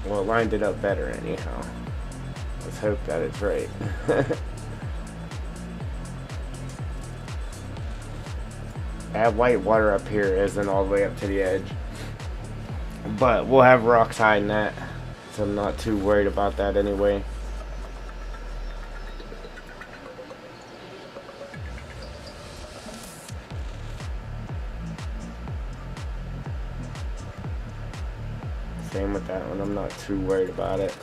Well, it lined it up better anyhow. Let's hope that it's right. That white water up here isn't all the way up to the edge, but we'll have rocks hiding that, so I'm not too worried about that anyway. Same with that one, I'm not too worried about it.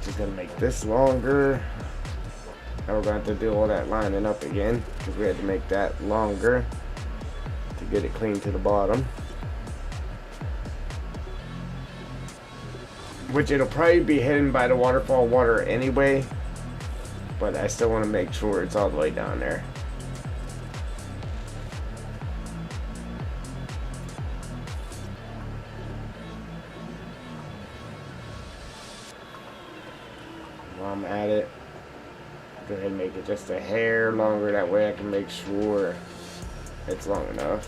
Just gonna make this longer. Now we're going to have to do all that lining up again because we had to make that longer to get it clean to the bottom. Which it'll probably be hidden by the waterfall water anyway, but I still want to make sure it's all the way down there. While I'm at it, go ahead and make it just a hair longer, that way I can make sure it's long enough.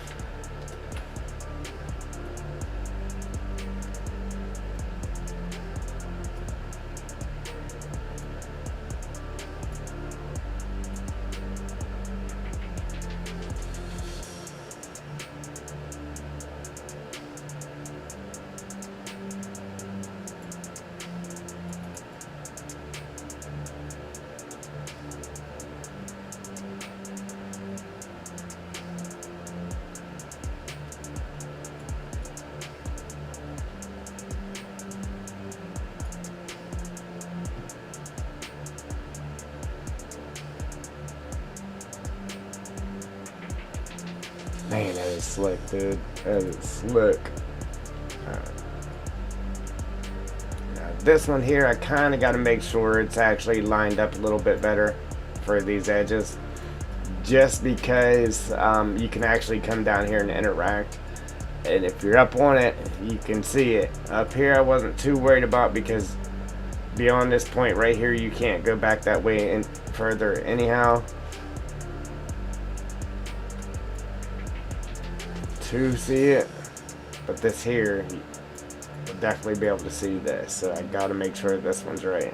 Man, that is slick, dude. That is slick. Now this one here, I kind of got to make sure it's actually lined up a little bit better for these edges. Just because you can actually come down here and interact. And if you're up on it, you can see it. Up here, I wasn't too worried about because beyond this point right here, you can't go back that way and further anyhow. To see it, but this here, you'll definitely be able to see this, so I gotta make sure this one's right.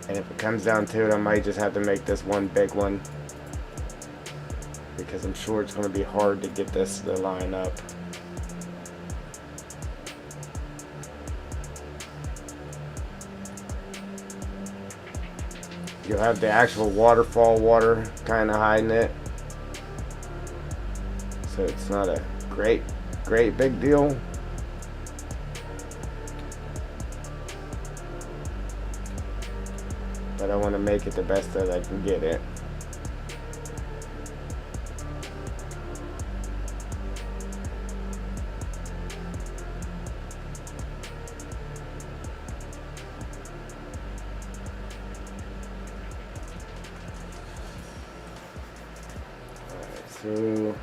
And if it comes down to it, I might just have to make this one big one, because I'm sure it's going to be hard to get this to line up. You'll have the actual waterfall water kind of hiding it. So it's not a great big deal. But I want to make it the best that I can get it. Alright, so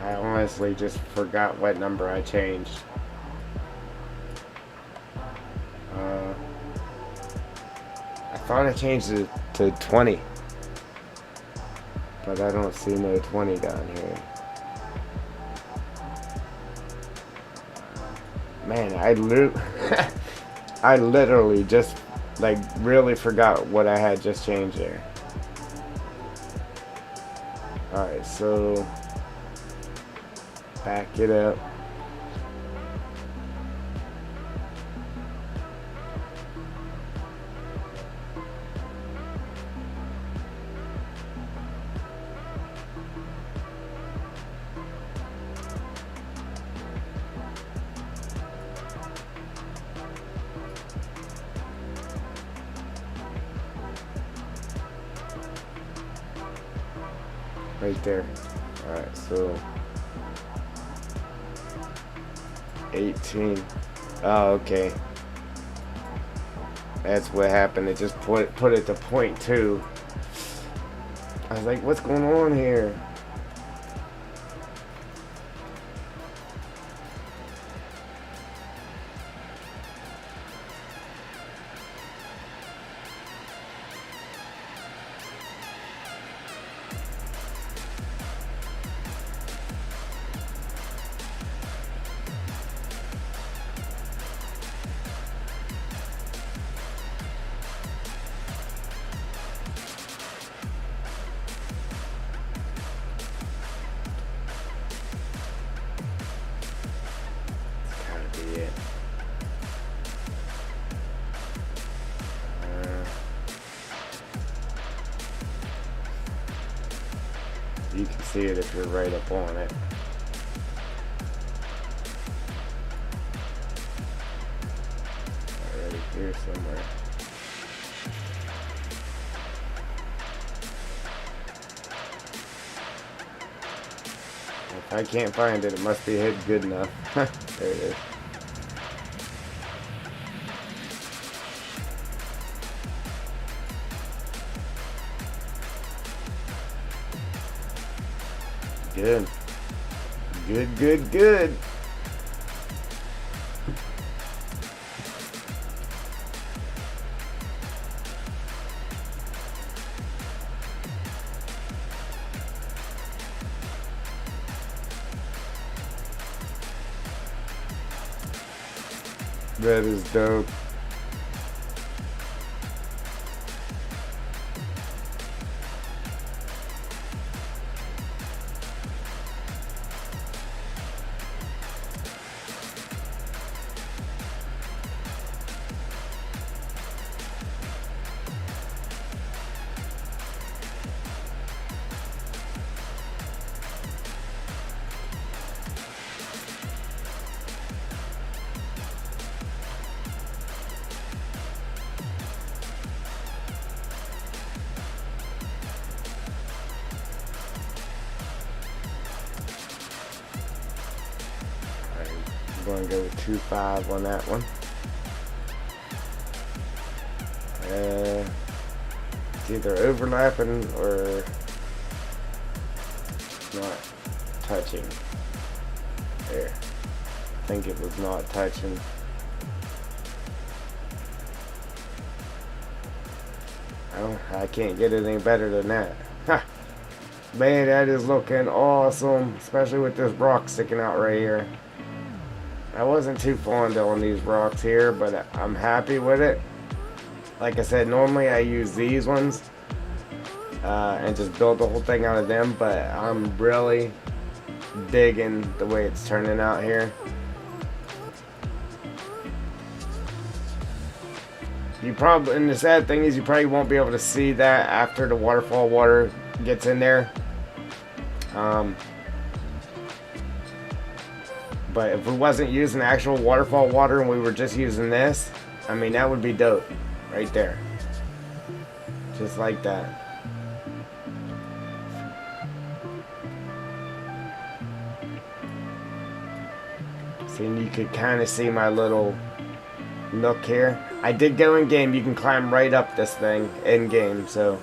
I honestly just forgot what number I changed. I thought I changed it to 20. But I don't see no 20 down here. Man, I literally just like really forgot what I had just changed there. Alright, so back it up. Right there. Alright, so 18. Oh, okay. That's what happened. It just put it to 0.2. I was like, what's going on here? You can see it if you're right up on it. Already here somewhere. If I can't find it, it must be hit good enough. There it is. Good. Good, good, good. That is dope. gonna go with 2.5 on that one. It's either overlapping or not touching. There. I think it was not touching. Oh, I can't get it any better than that. Ha! Man, that is looking awesome, especially with this rock sticking out right here. I wasn't too fond on these rocks here, but I'm happy with it. Like I said, normally I use these ones and just build the whole thing out of them, but I'm really digging the way it's turning out here. You probably, and the sad thing is you probably won't be able to see that after the waterfall water gets in there. But if we wasn't using actual waterfall water and we were just using this, I mean, that would be dope right there. Just like that. See, and you could kind of see my little nook here. I did go in game. You can climb right up this thing in game, so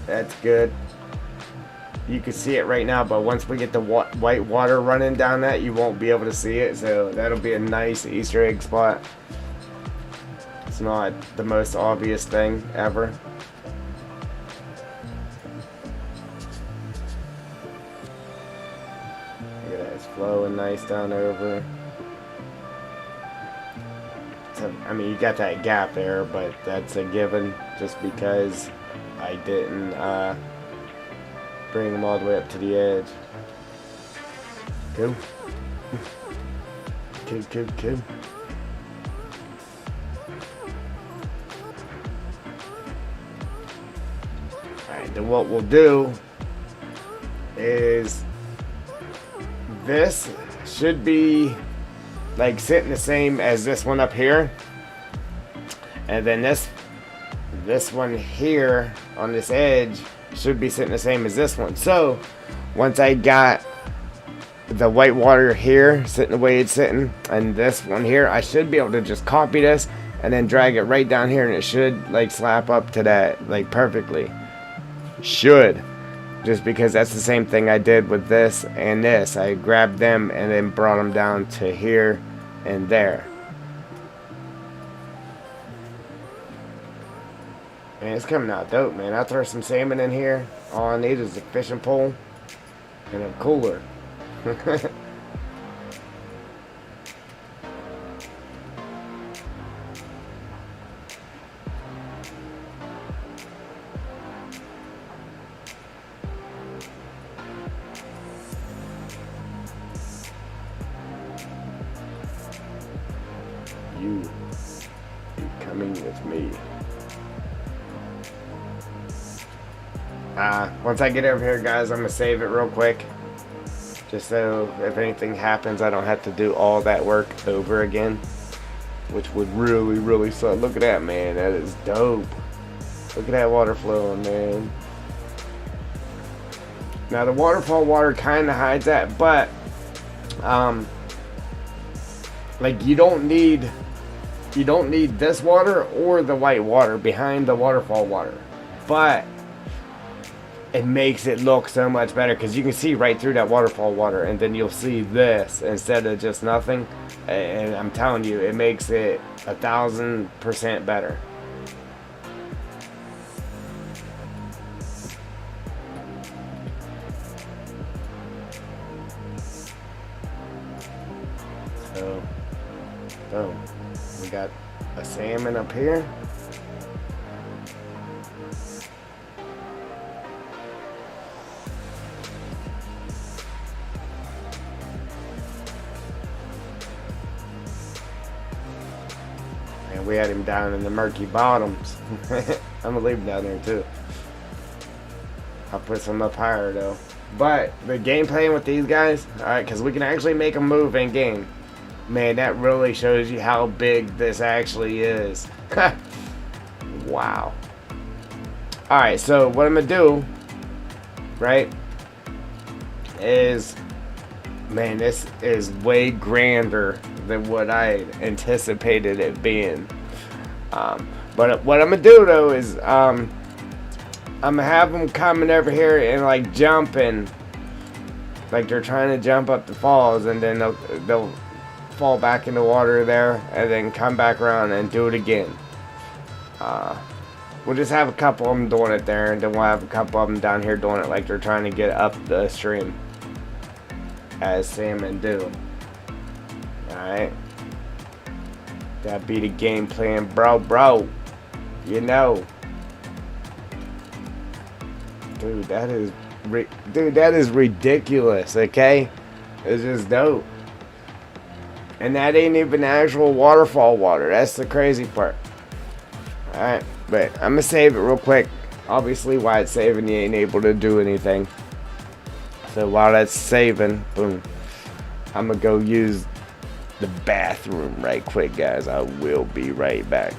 that's good. You can see it right now, but once we get the white water running down that, you won't be able to see it, so that'll be a nice Easter egg spot. It's not the most obvious thing ever. Look at that, it's flowing nice down over. So, I mean, you got that gap there, but that's a given just because I didn't bring them all the way up to the edge. Cool. Cool. Alright, then what we'll do is this should be like sitting the same as this one up here. And then this one here on this edge should be sitting the same as this one. So once I got the white water here sitting the way it's sitting and this one here, I should be able to just copy this and then drag it right down here, and it should like slap up to that like perfectly. Should, just because that's the same thing I did with this and this. I grabbed them and then brought them down to here and there. Man, it's coming out dope, man. I throw some salmon in here. All I need is a fishing pole and a cooler. You coming with me. Once I get over here, guys, I'm gonna save it real quick, just so if anything happens I don't have to do all that work over again, which would really suck. Look at that, man. That is dope. Look at that water flowing, man. Now the waterfall water kind of hides that, but like you don't need this water or the white water behind the waterfall water, but it makes it look so much better because you can see right through that waterfall water, and then you'll see this instead of just nothing. And I'm telling you, it makes it 1,000% better. So, boom. We got a salmon up here. And we had him down in the murky bottoms. I'm gonna leave him down there too. I'll put some up higher though. But the game playing with these guys, alright, because we can actually make them move in game. Man, that really shows you how big this actually is. Wow. Alright, so what I'm going to do, right, is Man, this is way grander than what I anticipated it being. But what I'm gonna do though is I'm gonna have them coming over here and like jumping, like they're trying to jump up the falls, and then they'll fall back in the water there, and then come back around and do it again. Uh, we'll just have a couple of them doing it there, and then we'll have a couple of them down here doing it like they're trying to get up the stream, as salmon do. Alright? That be the game plan, bro. You know. Dude, that is ridiculous, okay? It's just dope. And that ain't even actual waterfall water. That's the crazy part. Alright, but I'm gonna save it real quick. Obviously, while it's saving, you ain't able to do anything. So while that's saving, boom, I'm gonna go use the bathroom right quick, guys. I will be right back.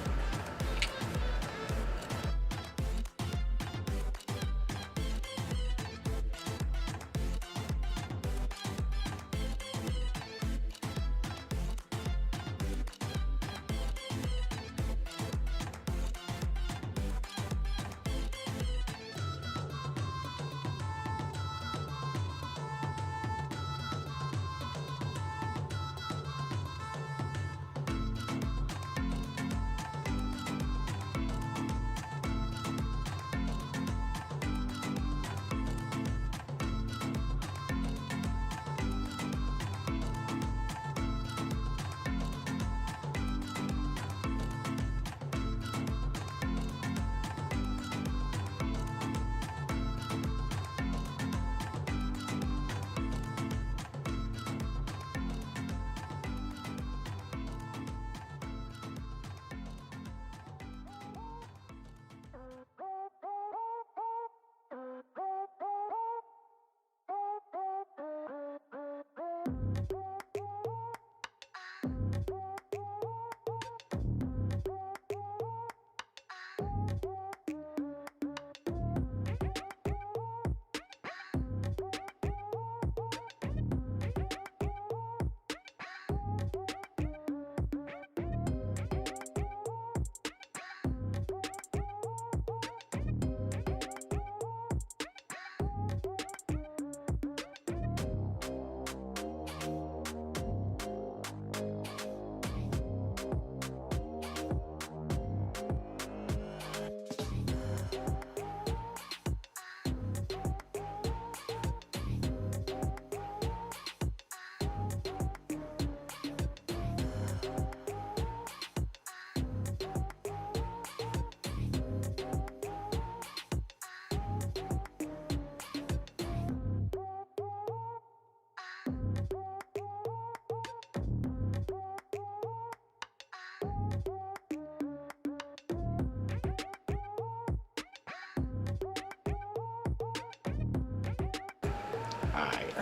Alright.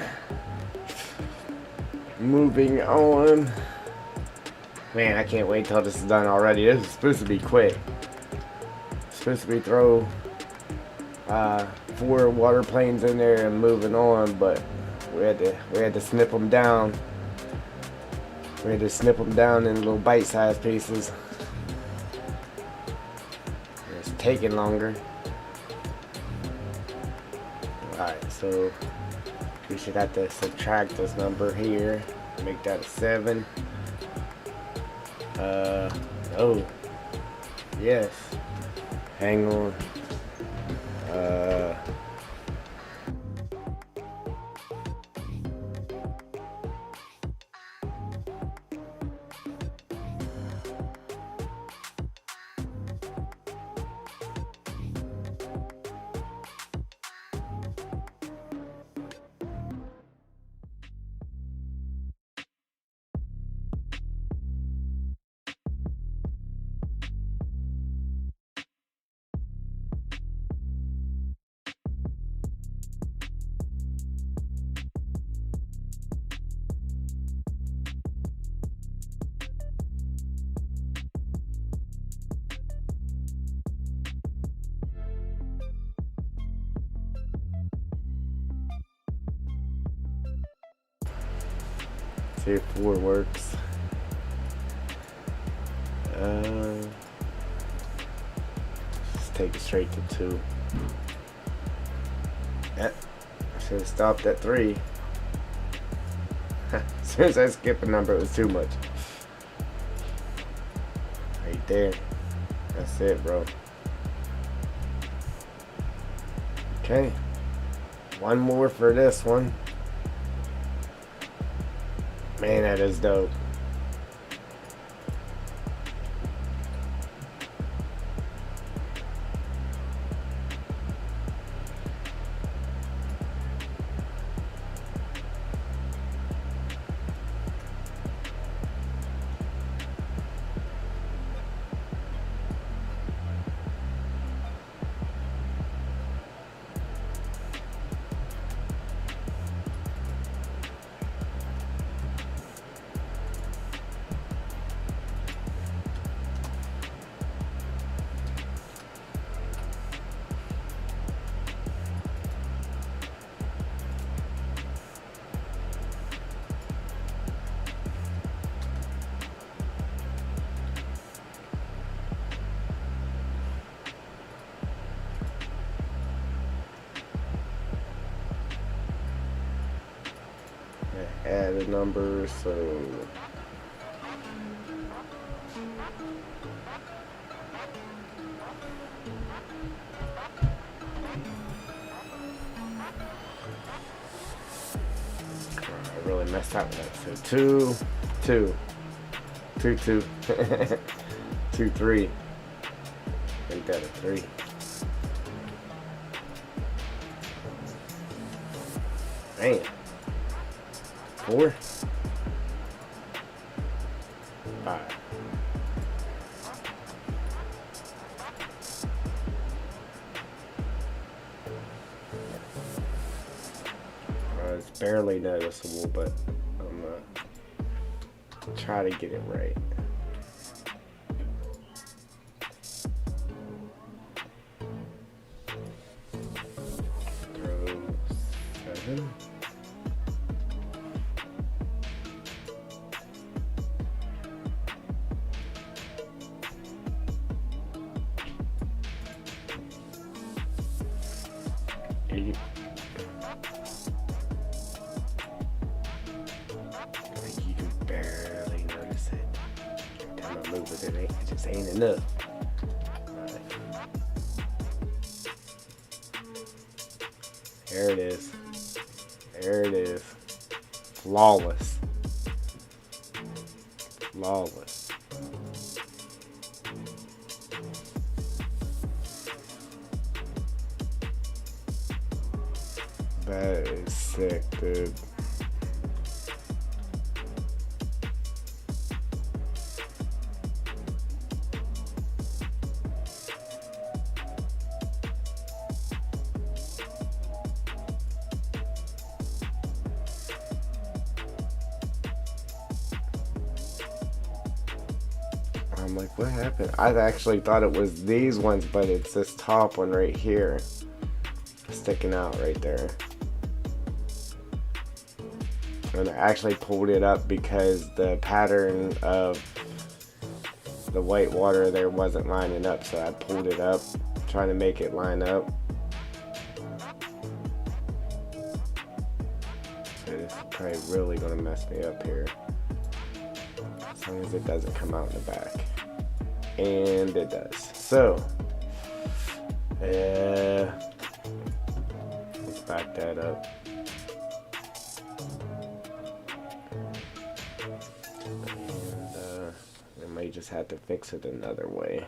Moving on. Man, I can't wait till this is done already. This is supposed to be quick. It's supposed to be throw 4 water planes in there and moving on, but we had to snip them down. We had to snip them down in little bite-sized pieces. It's taking longer. Alright, so we should have to subtract this number here. Make that a 7. Oh. Yes. Hang on. See if 4 works. Just take it straight to 2. Yep. Should have stopped at 3. As soon as I skipped a number, it was too much. Right there. That's it, bro. Okay. 1 more for this one. Man, that is dope. Add a number, so I really messed up with that. So 2, 2, 2, 2, 2, 3. Make that a 3. Man. 4, 5. It's barely noticeable, but I'm gonna try to get it right. Throw 7. You can barely notice it. Every time I move with it, it just ain't enough. There it is. There it is. Flawless. Flawless. That is sick, dude. I'm like, what happened? I actually thought it was these ones, but it's this top one right here sticking out right there. And I actually pulled it up because the pattern of the white water there wasn't lining up, so I pulled it up trying to make it line up. So this is probably really gonna mess me up here, as long as it doesn't come out in the back. And it does. So let's back that up. And I may just have to fix it another way,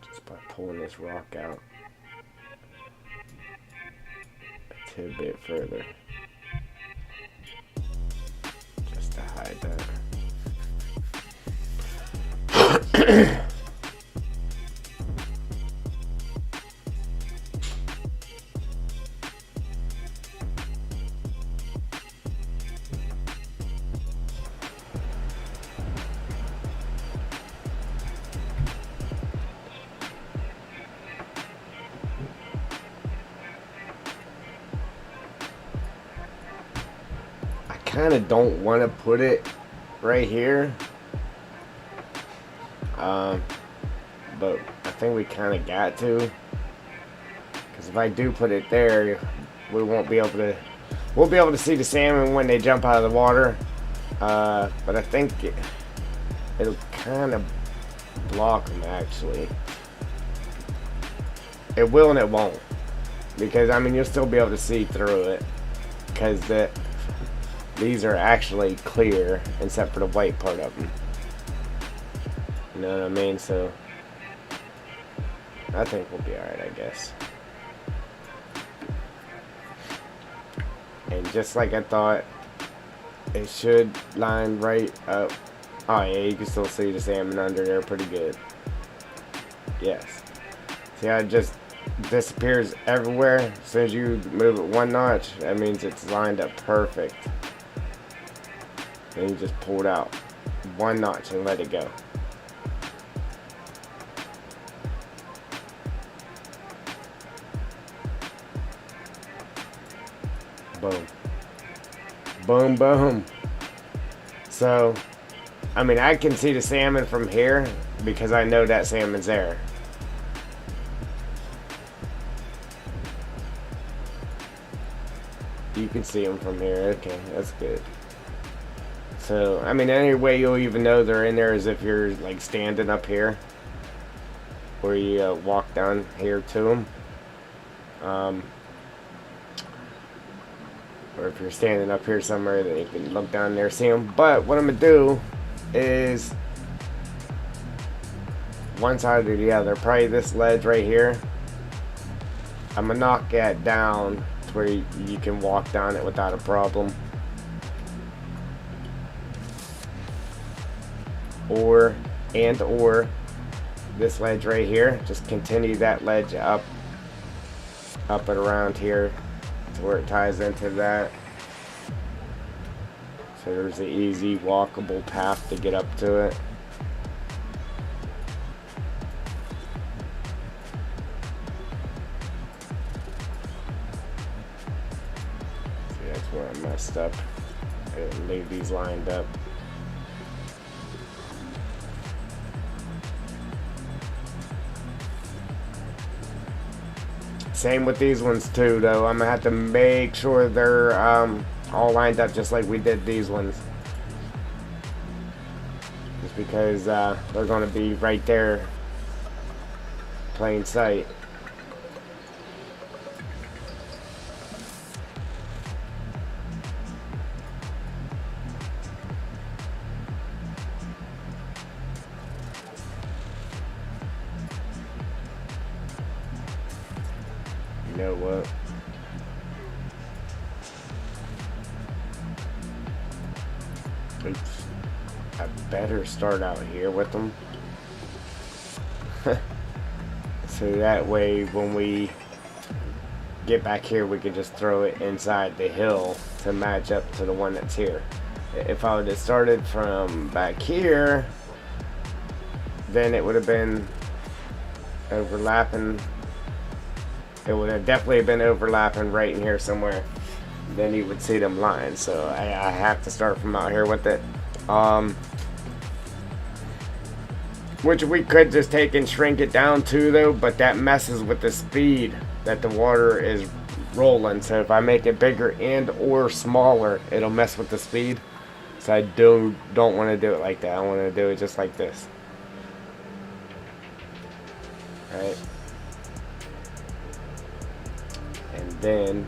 just by pulling this rock out a tidbit further, just to hide that. kind of don't want to put it right here. But I think we kind of got to. Because if I do put it there, we won't be able to... We'll be able to see the salmon when they jump out of the water. But I think it'll kind of block them, actually. It will and it won't. Because, I mean, you'll still be able to see through it. Because these are actually clear, except for the white part of them. You know what I mean? So, I think we'll be alright, I guess. And just like I thought, it should line right up. Oh yeah, you can still see the salmon under there pretty good. Yes. See how it just disappears everywhere? As soon as you move it one notch, that means it's lined up perfect. And you just pull it out one notch and let it go. Boom. Boom, boom. So, I mean, I can see the salmon from here because I know that salmon's there. You can see them from here. Okay, that's good. So, I mean, any way you'll even know they're in there is if you're, like, standing up here. Or you walk down here to them. Or if you're standing up here somewhere, then you can look down there and see them. But what I'm going to do is one side or the other. Probably this ledge right here. I'm going to knock that down to where you can walk down it without a problem. Or this ledge right here. Just continue that ledge up and around here. Where it ties into that. So there's an easy walkable path to get up to it. See, that's where I messed up. I didn't leave these lined up. Same with these ones too, though. I'm gonna have to make sure they're all lined up just like we did these ones. Just because they're gonna be right there, plain sight. You know what? Oops. I better start out here with them. So that way when we get back here we can just throw it inside the hill to match up to the one that's here. If I would have started from back here, then it would have been overlapping. It would have definitely been overlapping right in here somewhere. Then you would see them lines. So I have to start from out here with it. Which we could just take and shrink it down too, though. But that messes with the speed that the water is rolling. So if I make it bigger and or smaller, it'll mess with the speed. So I don't want to do it like that. I want to do it just like this. Alright. And then,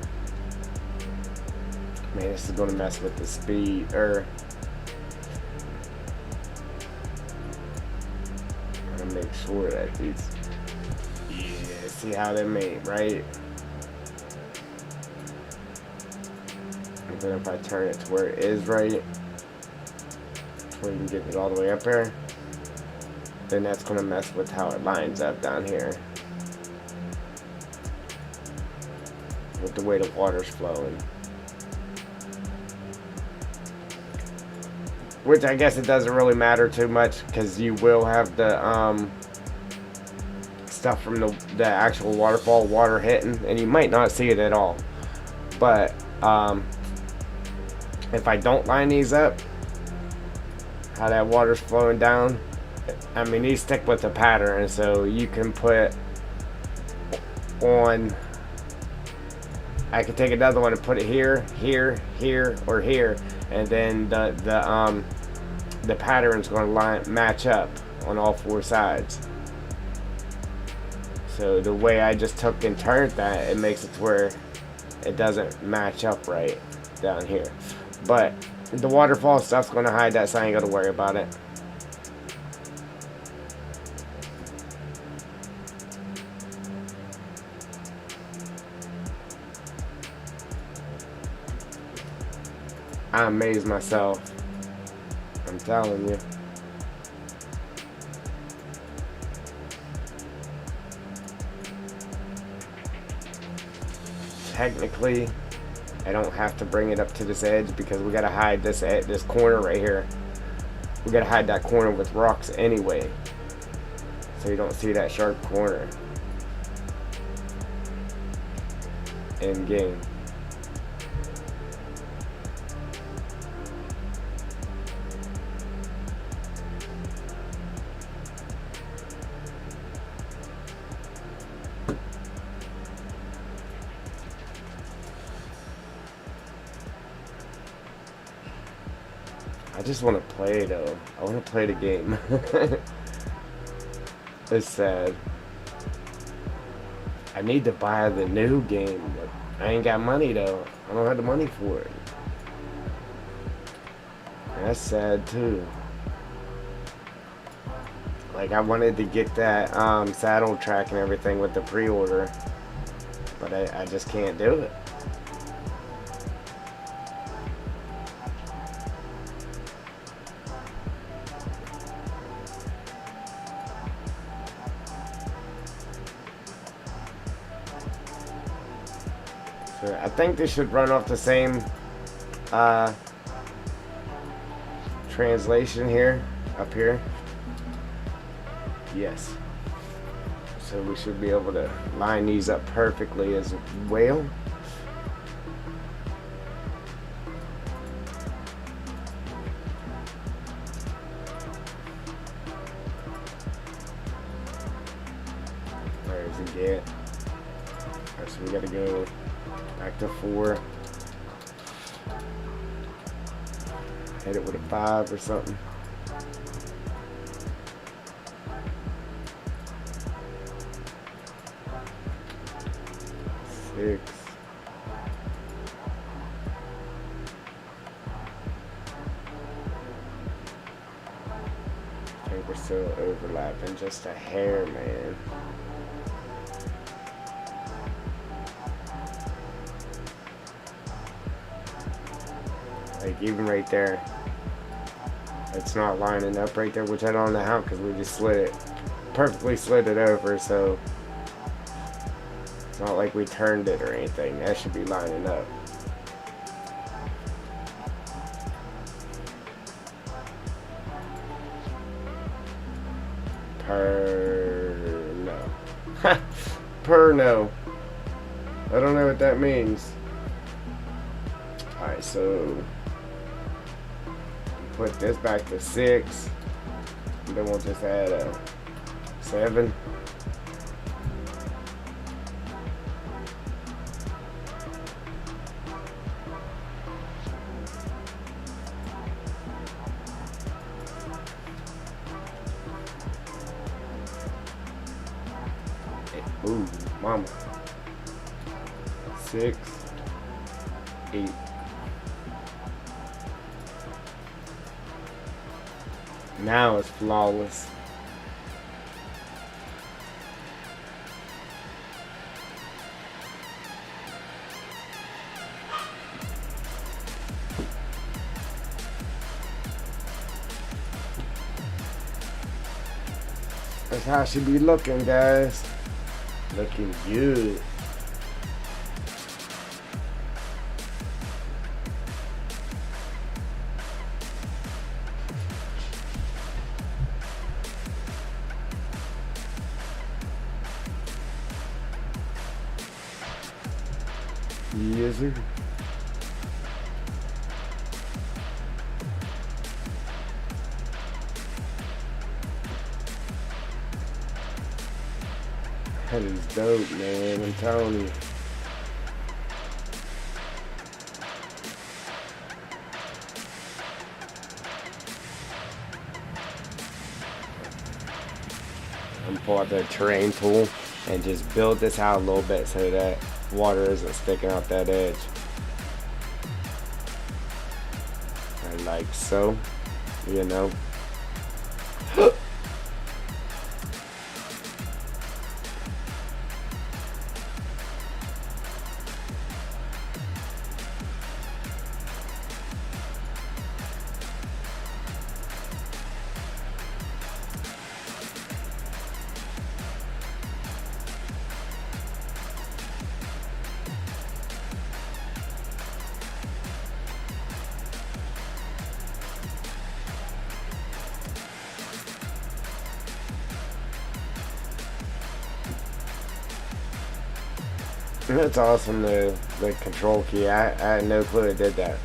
man, this is going to mess with the speed, I'm going to make sure that these, yeah, see how they're made, right? And then if I turn it to where it is right, to where you can get it all the way up here, then that's going to mess with how it lines up down here. With the way the water's flowing. Which I guess it doesn't really matter too much because you will have the stuff from the actual waterfall water hitting and you might not see it at all. But if I don't line these up, how that water's flowing down, I mean, these stick with the pattern, so you can put on, I could take another one and put it here, here, here, or here, and then the pattern's going to match up on all four sides. So the way I just took and turned that, it makes it to where it doesn't match up right down here. But the waterfall stuff's going to hide that, so I ain't got to worry about it. I amazed myself. I'm telling you. Technically, I don't have to bring it up to this edge because we gotta hide this corner right here. We gotta hide that corner with rocks anyway, so you don't see that sharp corner in game. I just want to play though. I want to play the game. It's sad. I need to buy the new game, but I ain't got money though. I don't have the money for it. That's sad too. Like, I wanted to get that saddle track and everything with the pre-order, but I just can't do it. So I think this should run off the same translation here, up here. Yes. So we should be able to line these up perfectly as well. Where does it get? Alright, so we gotta go back to 4. Hit it with a 5 or something. 6. I think we're still overlapping just a hair, man. Like, even right there, it's not lining up right there, which I don't know how, because we just perfectly slid it over, so it's not like we turned it or anything. That should be lining up. No. No. I don't know what that means. Alright, so put this back to 6. And then we'll just add a 7. Ooh, mama. 6, 8. Now it's flawless. That's how she be looking, guys. Looking good. Yes, sir. That is dope, man. I'm telling you. I'm gonna pull out the terrain tool and just build this out a little bit so that water isn't sticking out that edge. And like so, you know. That's awesome, the control key. I had no clue it did that.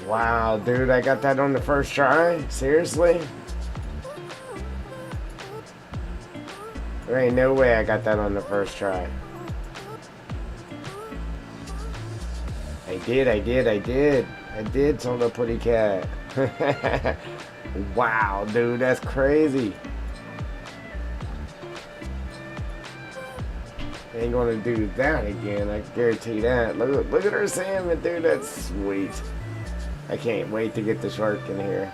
Wow, dude, I got that on the first try? Seriously? There ain't no way I got that on the first try. I did, told a pretty cat. Wow, dude, that's crazy. Ain't gonna do that again, I guarantee that. Look at her salmon, dude, that's sweet. I can't wait to get the shark in here.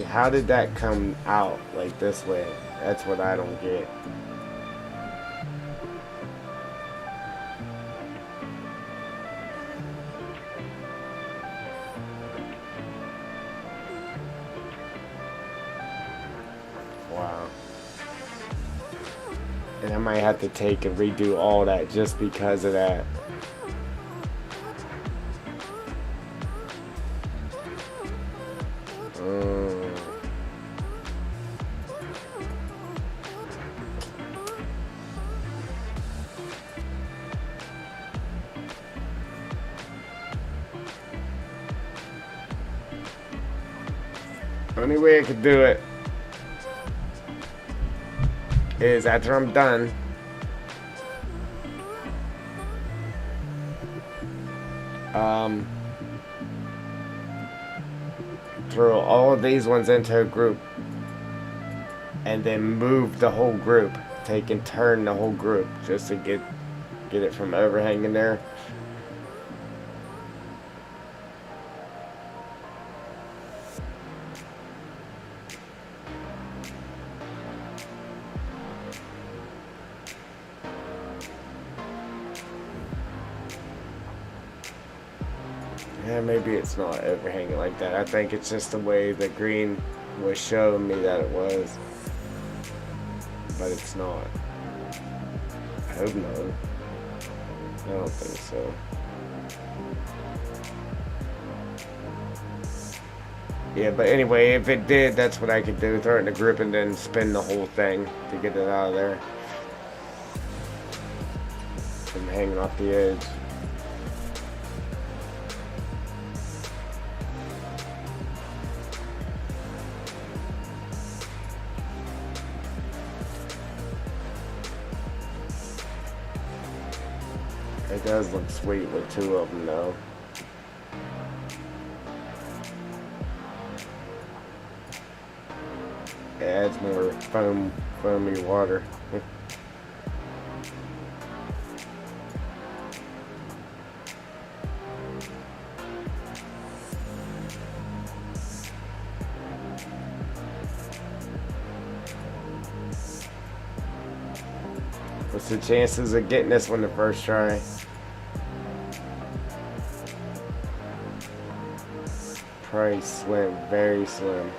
How did that come out like this way? That's what I don't get. Wow. And I might have to take and redo all that just because of that. Only way I could do it is after I'm done, throw all of these ones into a group and then move the whole group, take and turn the whole group just to get it from overhanging there. Yeah, maybe it's not overhanging like that. I think it's just the way the green was showing me that it was. But it's not. I hope not. I don't think so. Yeah, but anyway, if it did, that's what I could do. Throw it in the group and then spin the whole thing to get it out of there. From hanging off the edge. It does look sweet with two of them though. It adds more foamy water. What's the chances of getting this one the first try? Probably slim, very slim.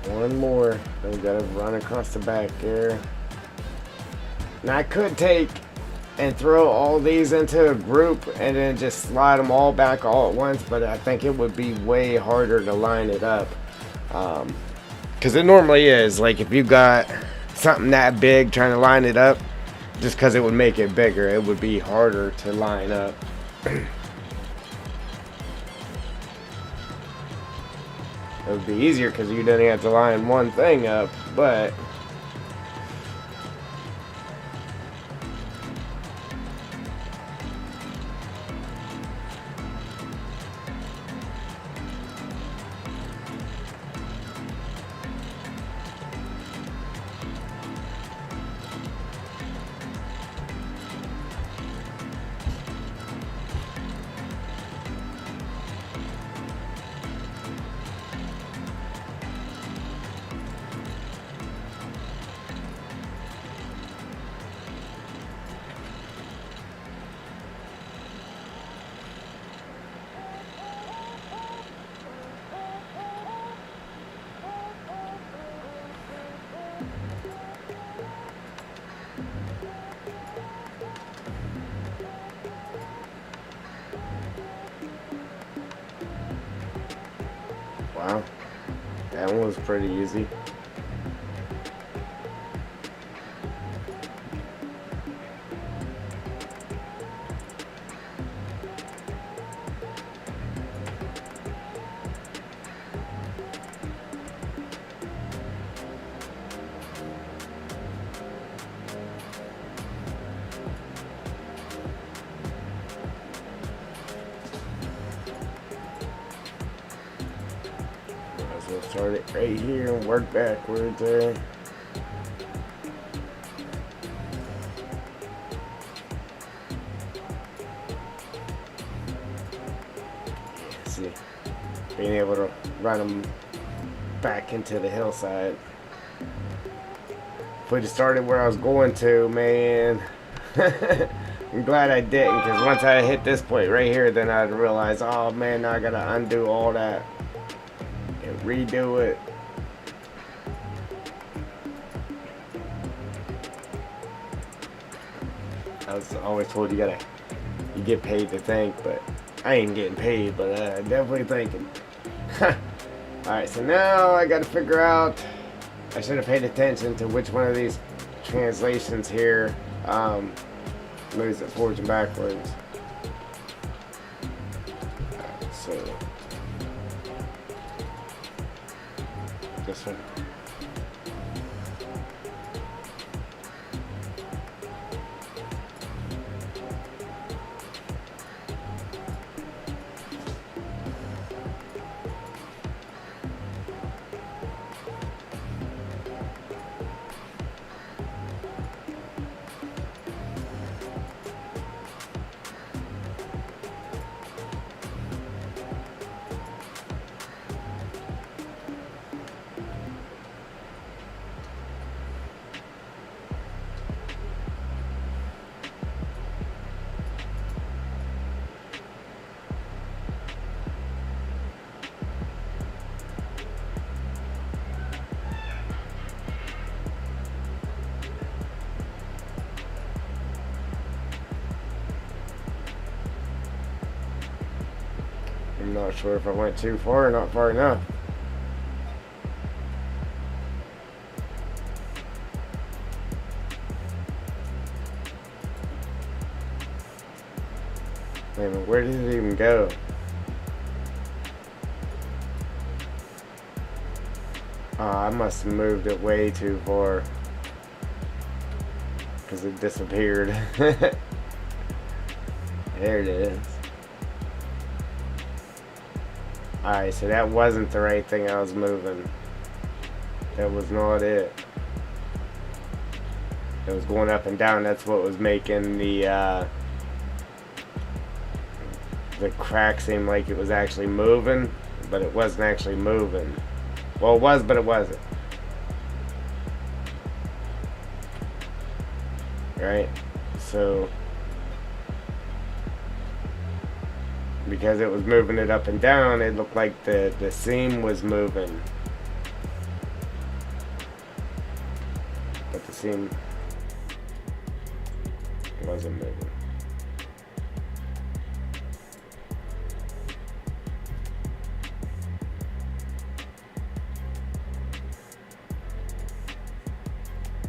One more. Then we gotta run across the back here. Now I could take and throw all these into a group and then just slide them all back all at once, but I think it would be way harder to line it up. Because it normally is. Like if you got something that big trying to line it up, just because it would make it bigger, it would be harder to line up. It would be easier because you didn't have to line one thing up, but wow, that one was pretty easy. We'll start it right here and work backwards there. See, being able to run them back into the hillside. If we'd have started where I was going to, man. I'm glad I didn't, because once I hit this point right here, then I'd realize, oh man, now I gotta undo all that and redo it. I was always told you get paid to think, but I ain't getting paid, but definitely thinking. Alright, so now I gotta figure out, I should have paid attention to which one of these translations here moves it forwards and backwards. So this one. I'm not sure if I went too far or not far enough. Wait a minute, where did it even go? I must have moved it way too far. Because it disappeared. There it is. Alright, so that wasn't the right thing I was moving. That was not it. It was going up and down. That's what was making the crack seem like it was actually moving, but it wasn't actually moving. Well, it was, but it wasn't. Right? So, because it was moving it up and down, it looked like the seam was moving. But the seam wasn't moving.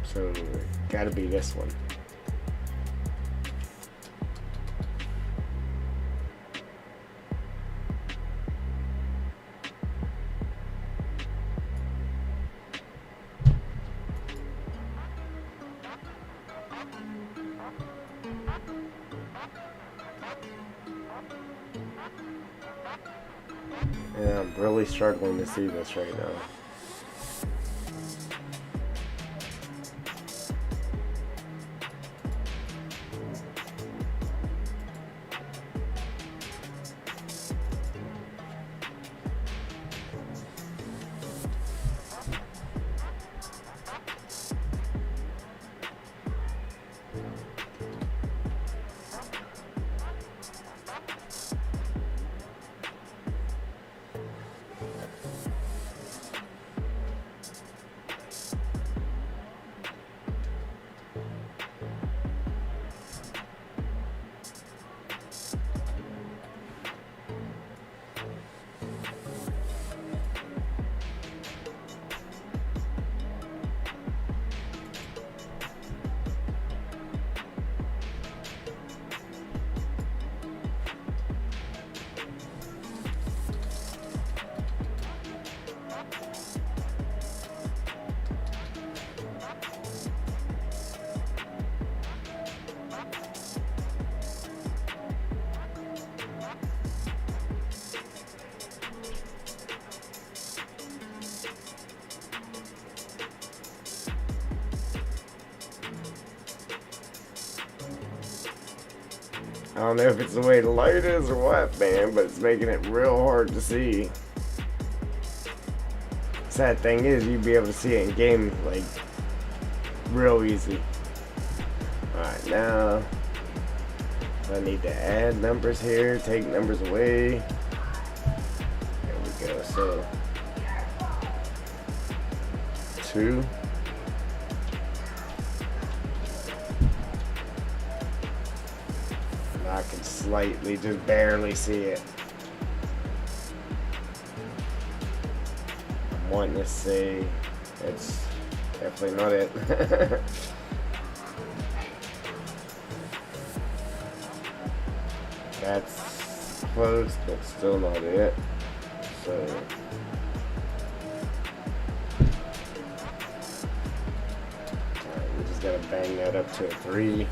So, gotta be this one. Yeah, I'm really struggling to see this right now. I don't know if it's the way the light is or what, man, but it's making it real hard to see. Sad thing is, you'd be able to see it in game, like, real easy. Alright, now I need to add numbers here, take numbers away. There we go, so 2. I can slightly, just barely see it. I'm wanting to say it's definitely not it. That's close, but still not it. So alright, we just gotta bang that up to a 3.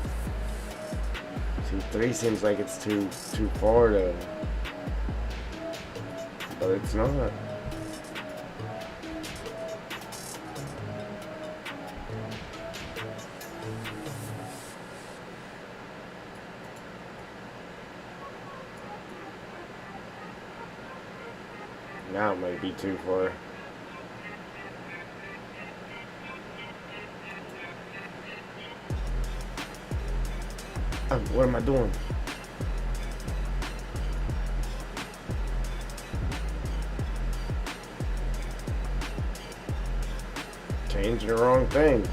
See, 3 seems like it's too far though. But it's not. Now it might be too far. Oh, what am I doing? Changing the wrong thing.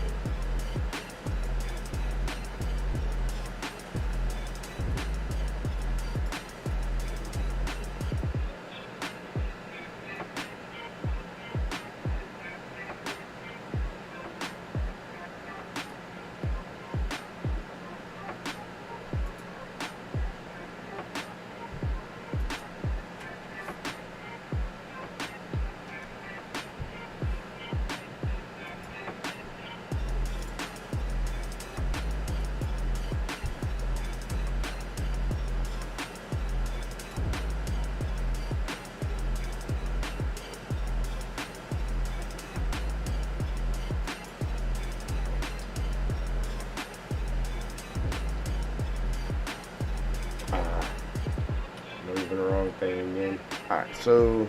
Moving the wrong thing again. Alright, so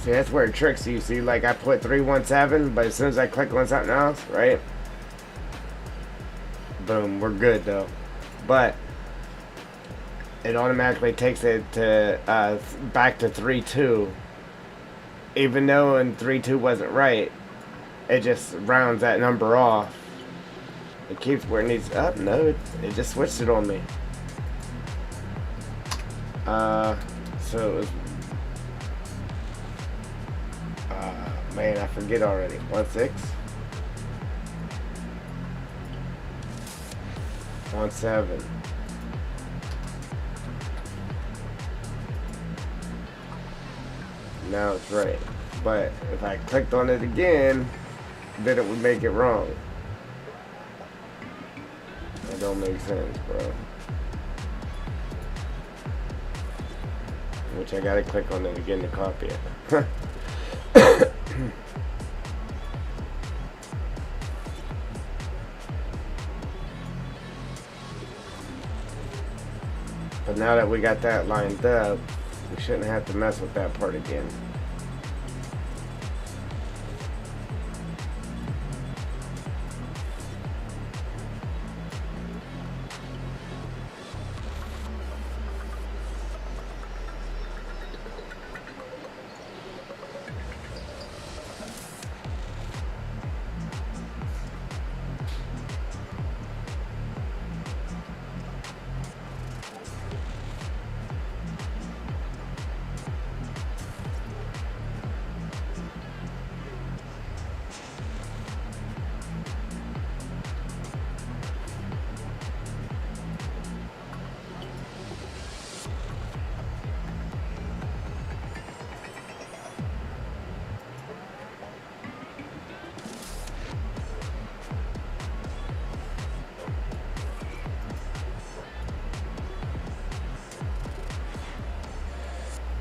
see, that's where it tricks you. See, like I put 317, but as soon as I click on something else, right? Boom, we're good though. But it automatically takes it to back to 3.2. Even though in 3.2 wasn't right, it just rounds that number off. It keeps where it needs. Up. No, it just switched it on me. So it was. Man, I forget already. 16. 17. Now it's right. But if I clicked on it again, then it would make it wrong. That don't make sense, bro. Which I gotta click on it again to copy it. But now that we got that lined up, we shouldn't have to mess with that part again.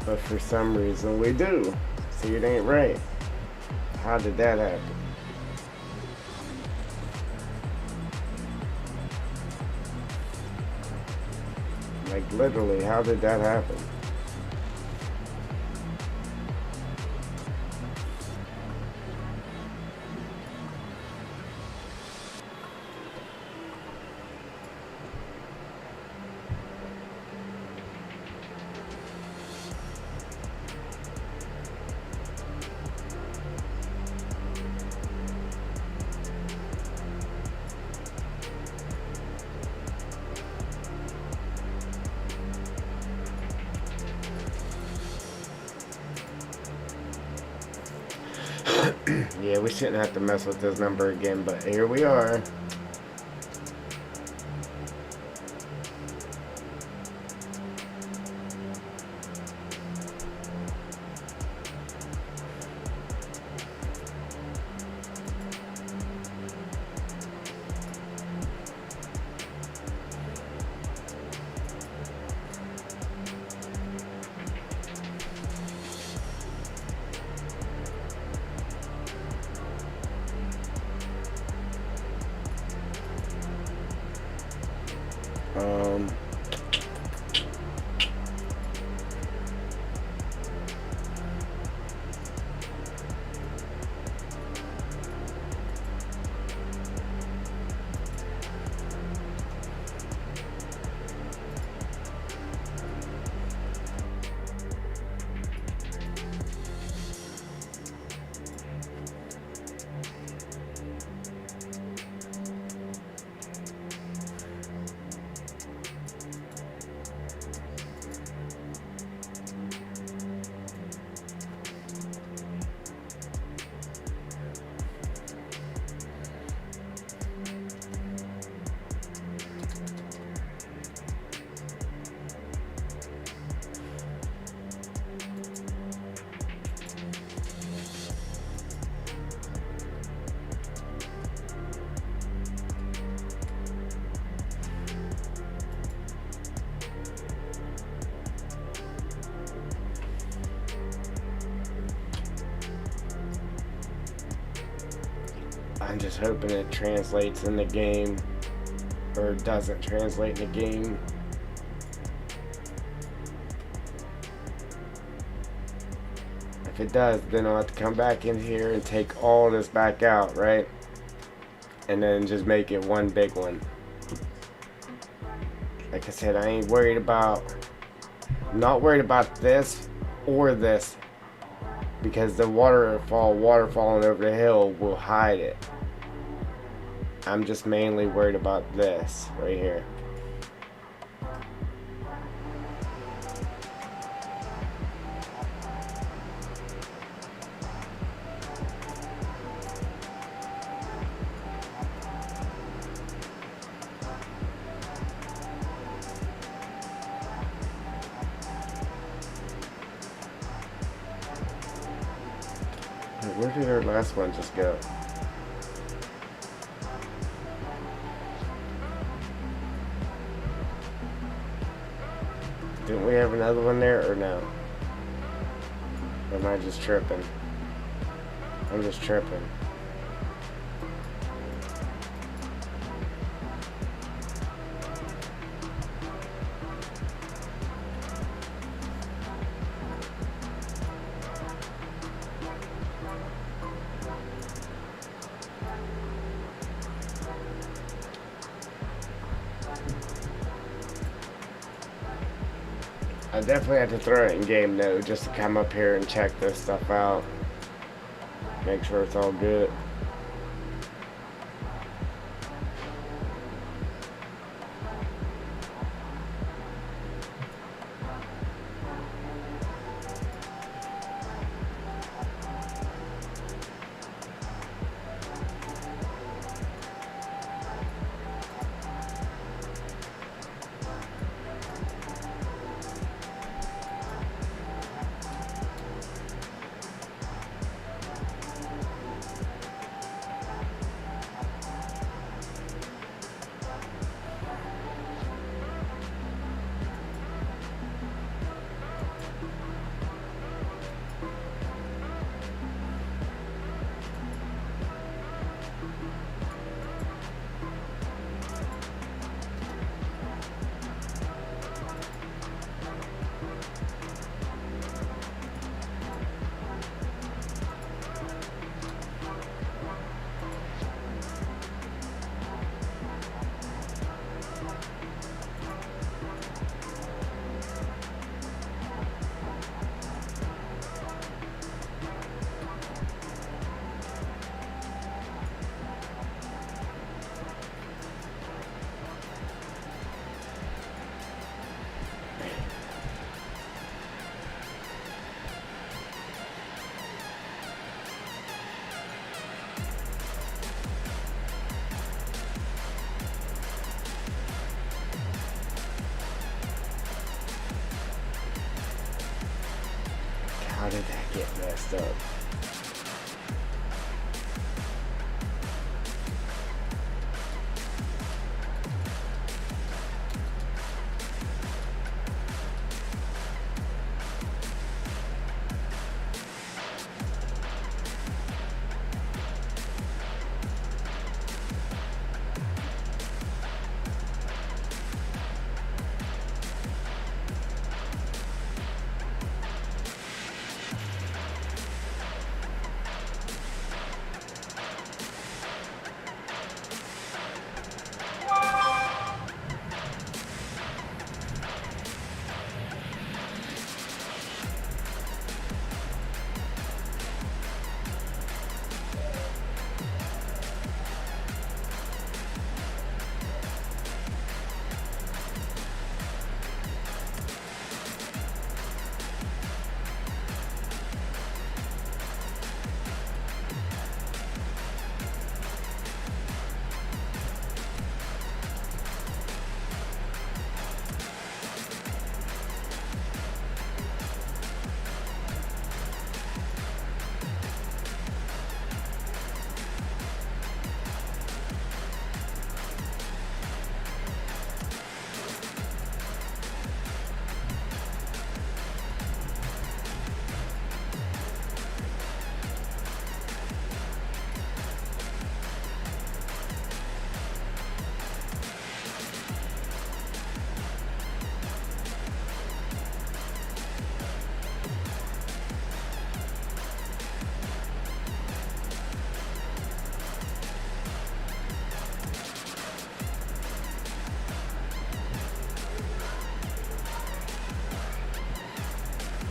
But for some reason we do. See, it ain't right. How did that happen? Like, literally, how did that happen? Yeah, we shouldn't have to mess with this number again, but here we are. Um, I'm just hoping it translates in the game, or doesn't translate in the game. If it does, then I'll have to come back in here and take all this back out, right? And then just make it one big one. Like I said, I ain't worried about, I'm not worried about this or this, because the water falling over the hill will hide it. I'm just mainly worried about this right here. Where did our last one just go? Didn't we have another one there, or no? Or am I just tripping? I'm just tripping. I definitely have to throw it in game though, just to come up here and check this stuff out. Make sure it's all good. did that get messed up?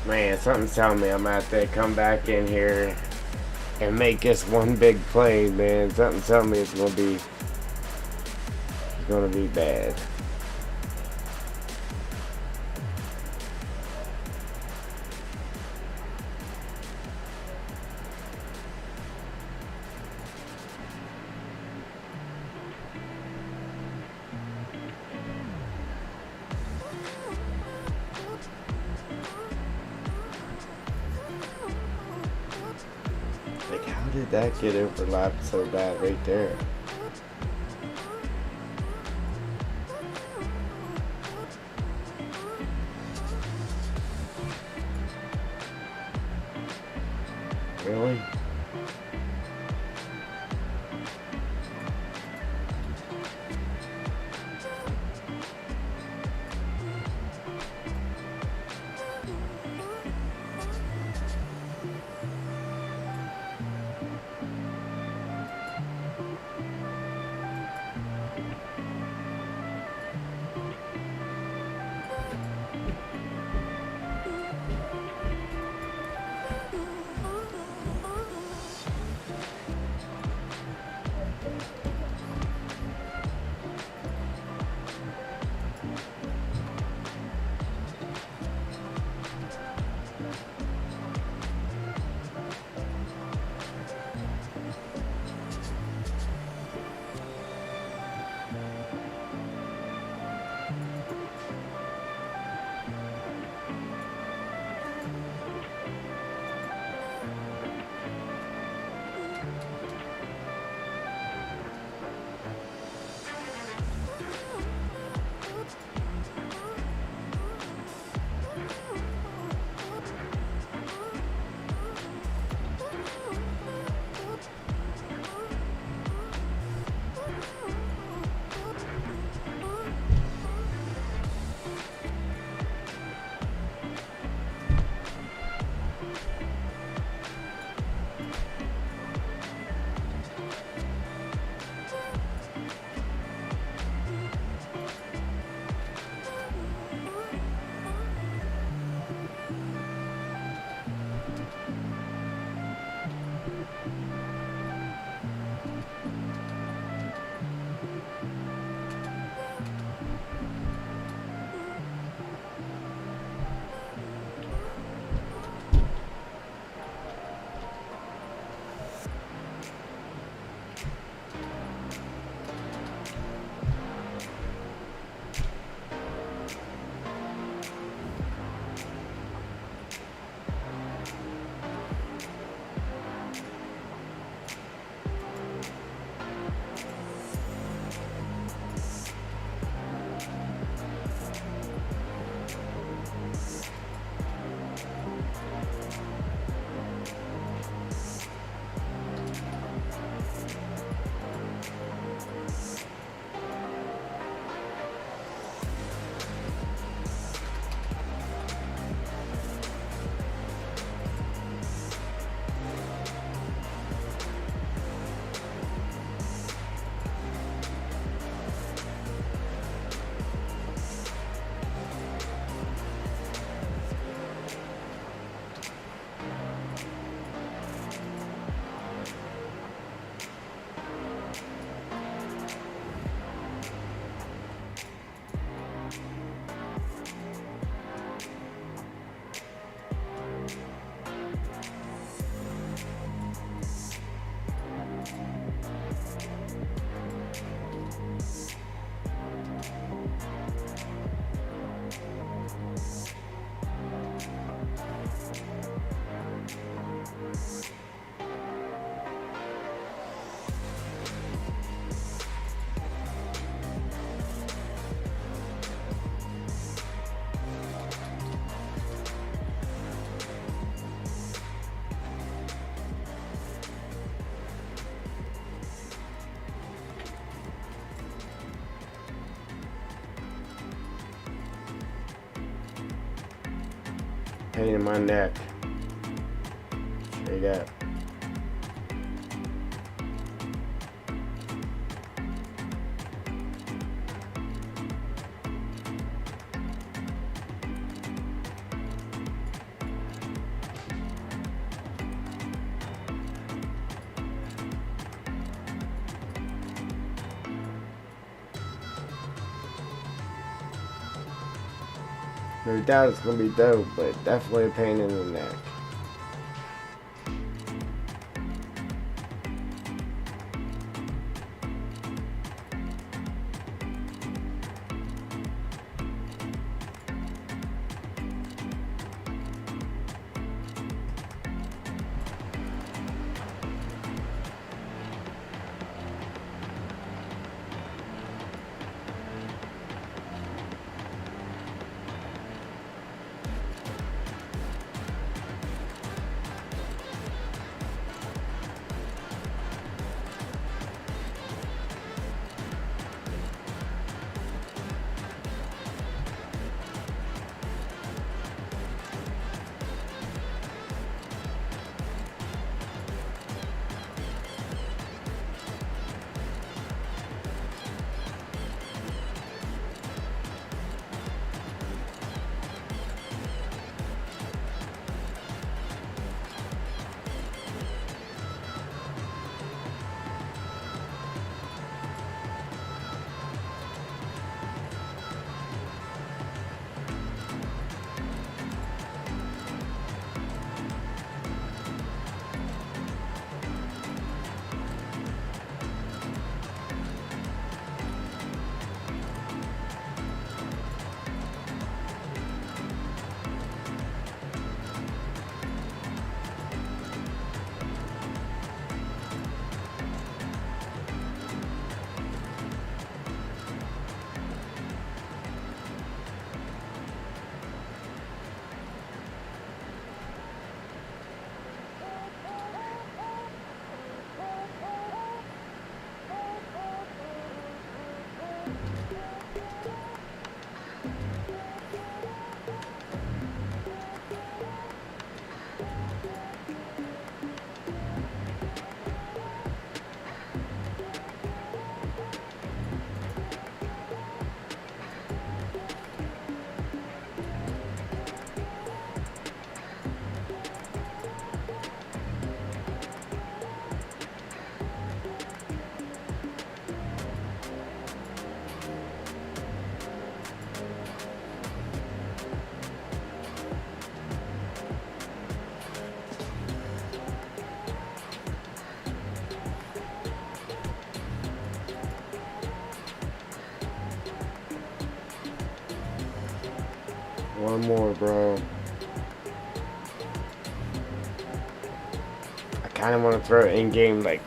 Man, something's telling me I'm gonna have to come back in here and make this one big play, man. Something's telling me it's gonna be bad. Like, how did that get overlapped so bad right there? Really? Pain in my neck. Straight up. No doubt it's gonna be dope, but definitely a pain in the neck. One more, bro. I kind of want to throw it in game, like,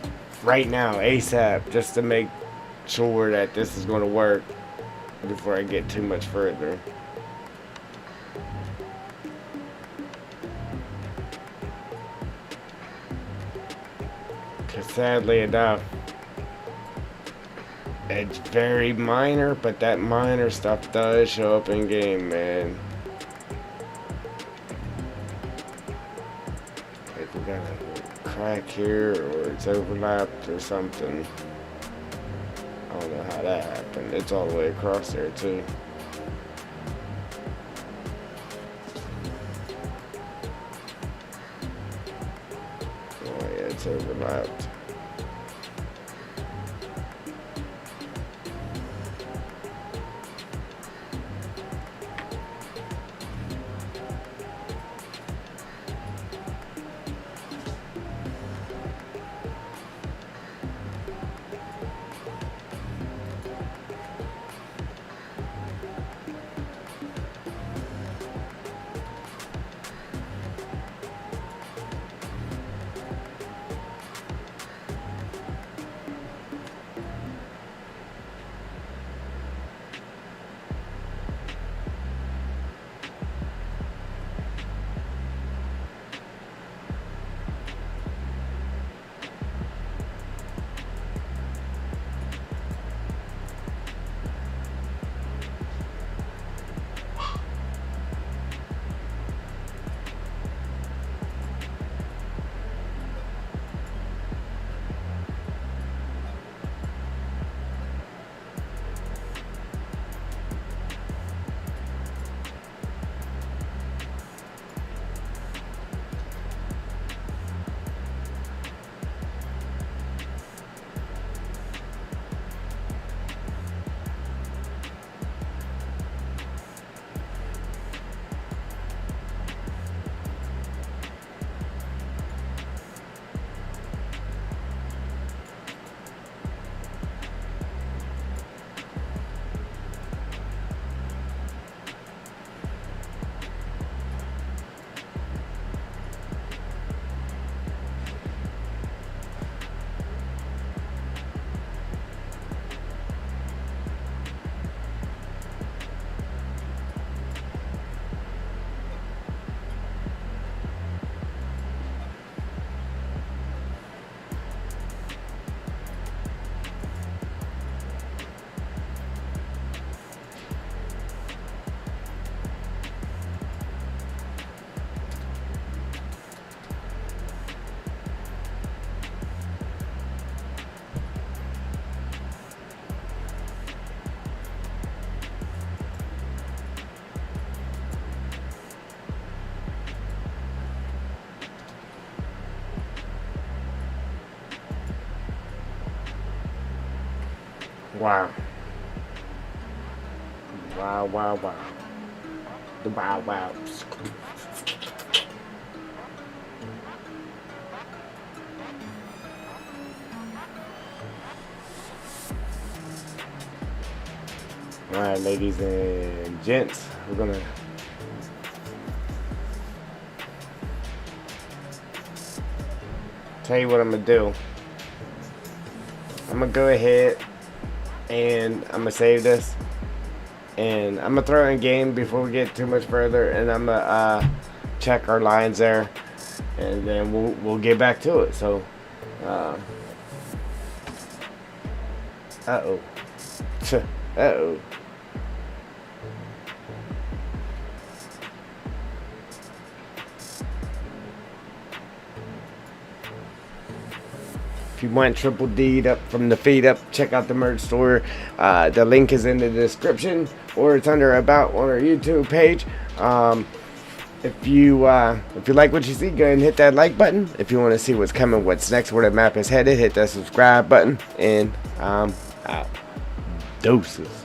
right now, ASAP, just to make sure that this is going to work before I get too much further. Because sadly enough, it's very minor, but that minor stuff does show up in game, man. Like, we got a crack here, or it's overlapped or something. I don't know how that happened. It's all the way across there, too. Oh, yeah, it's overlapped. Wow. Wow, wow, wow. Wow, wow. Alright, ladies and gents, we're gonna tell you what I'm gonna do. I'm gonna go ahead and I'm gonna save this, and I'm gonna throw it in game before we get too much further, and I'm gonna check our lines there, and then we'll get back to it. So, uh-oh. Uh-oh. If you want triple D'd up from the feet up, check out the merch store. The link is in the description, or it's under About on our YouTube page. If you like what you see, go ahead and hit that like button. If you want to see what's coming, what's next, where the map is headed, hit that subscribe button, and out. Doses.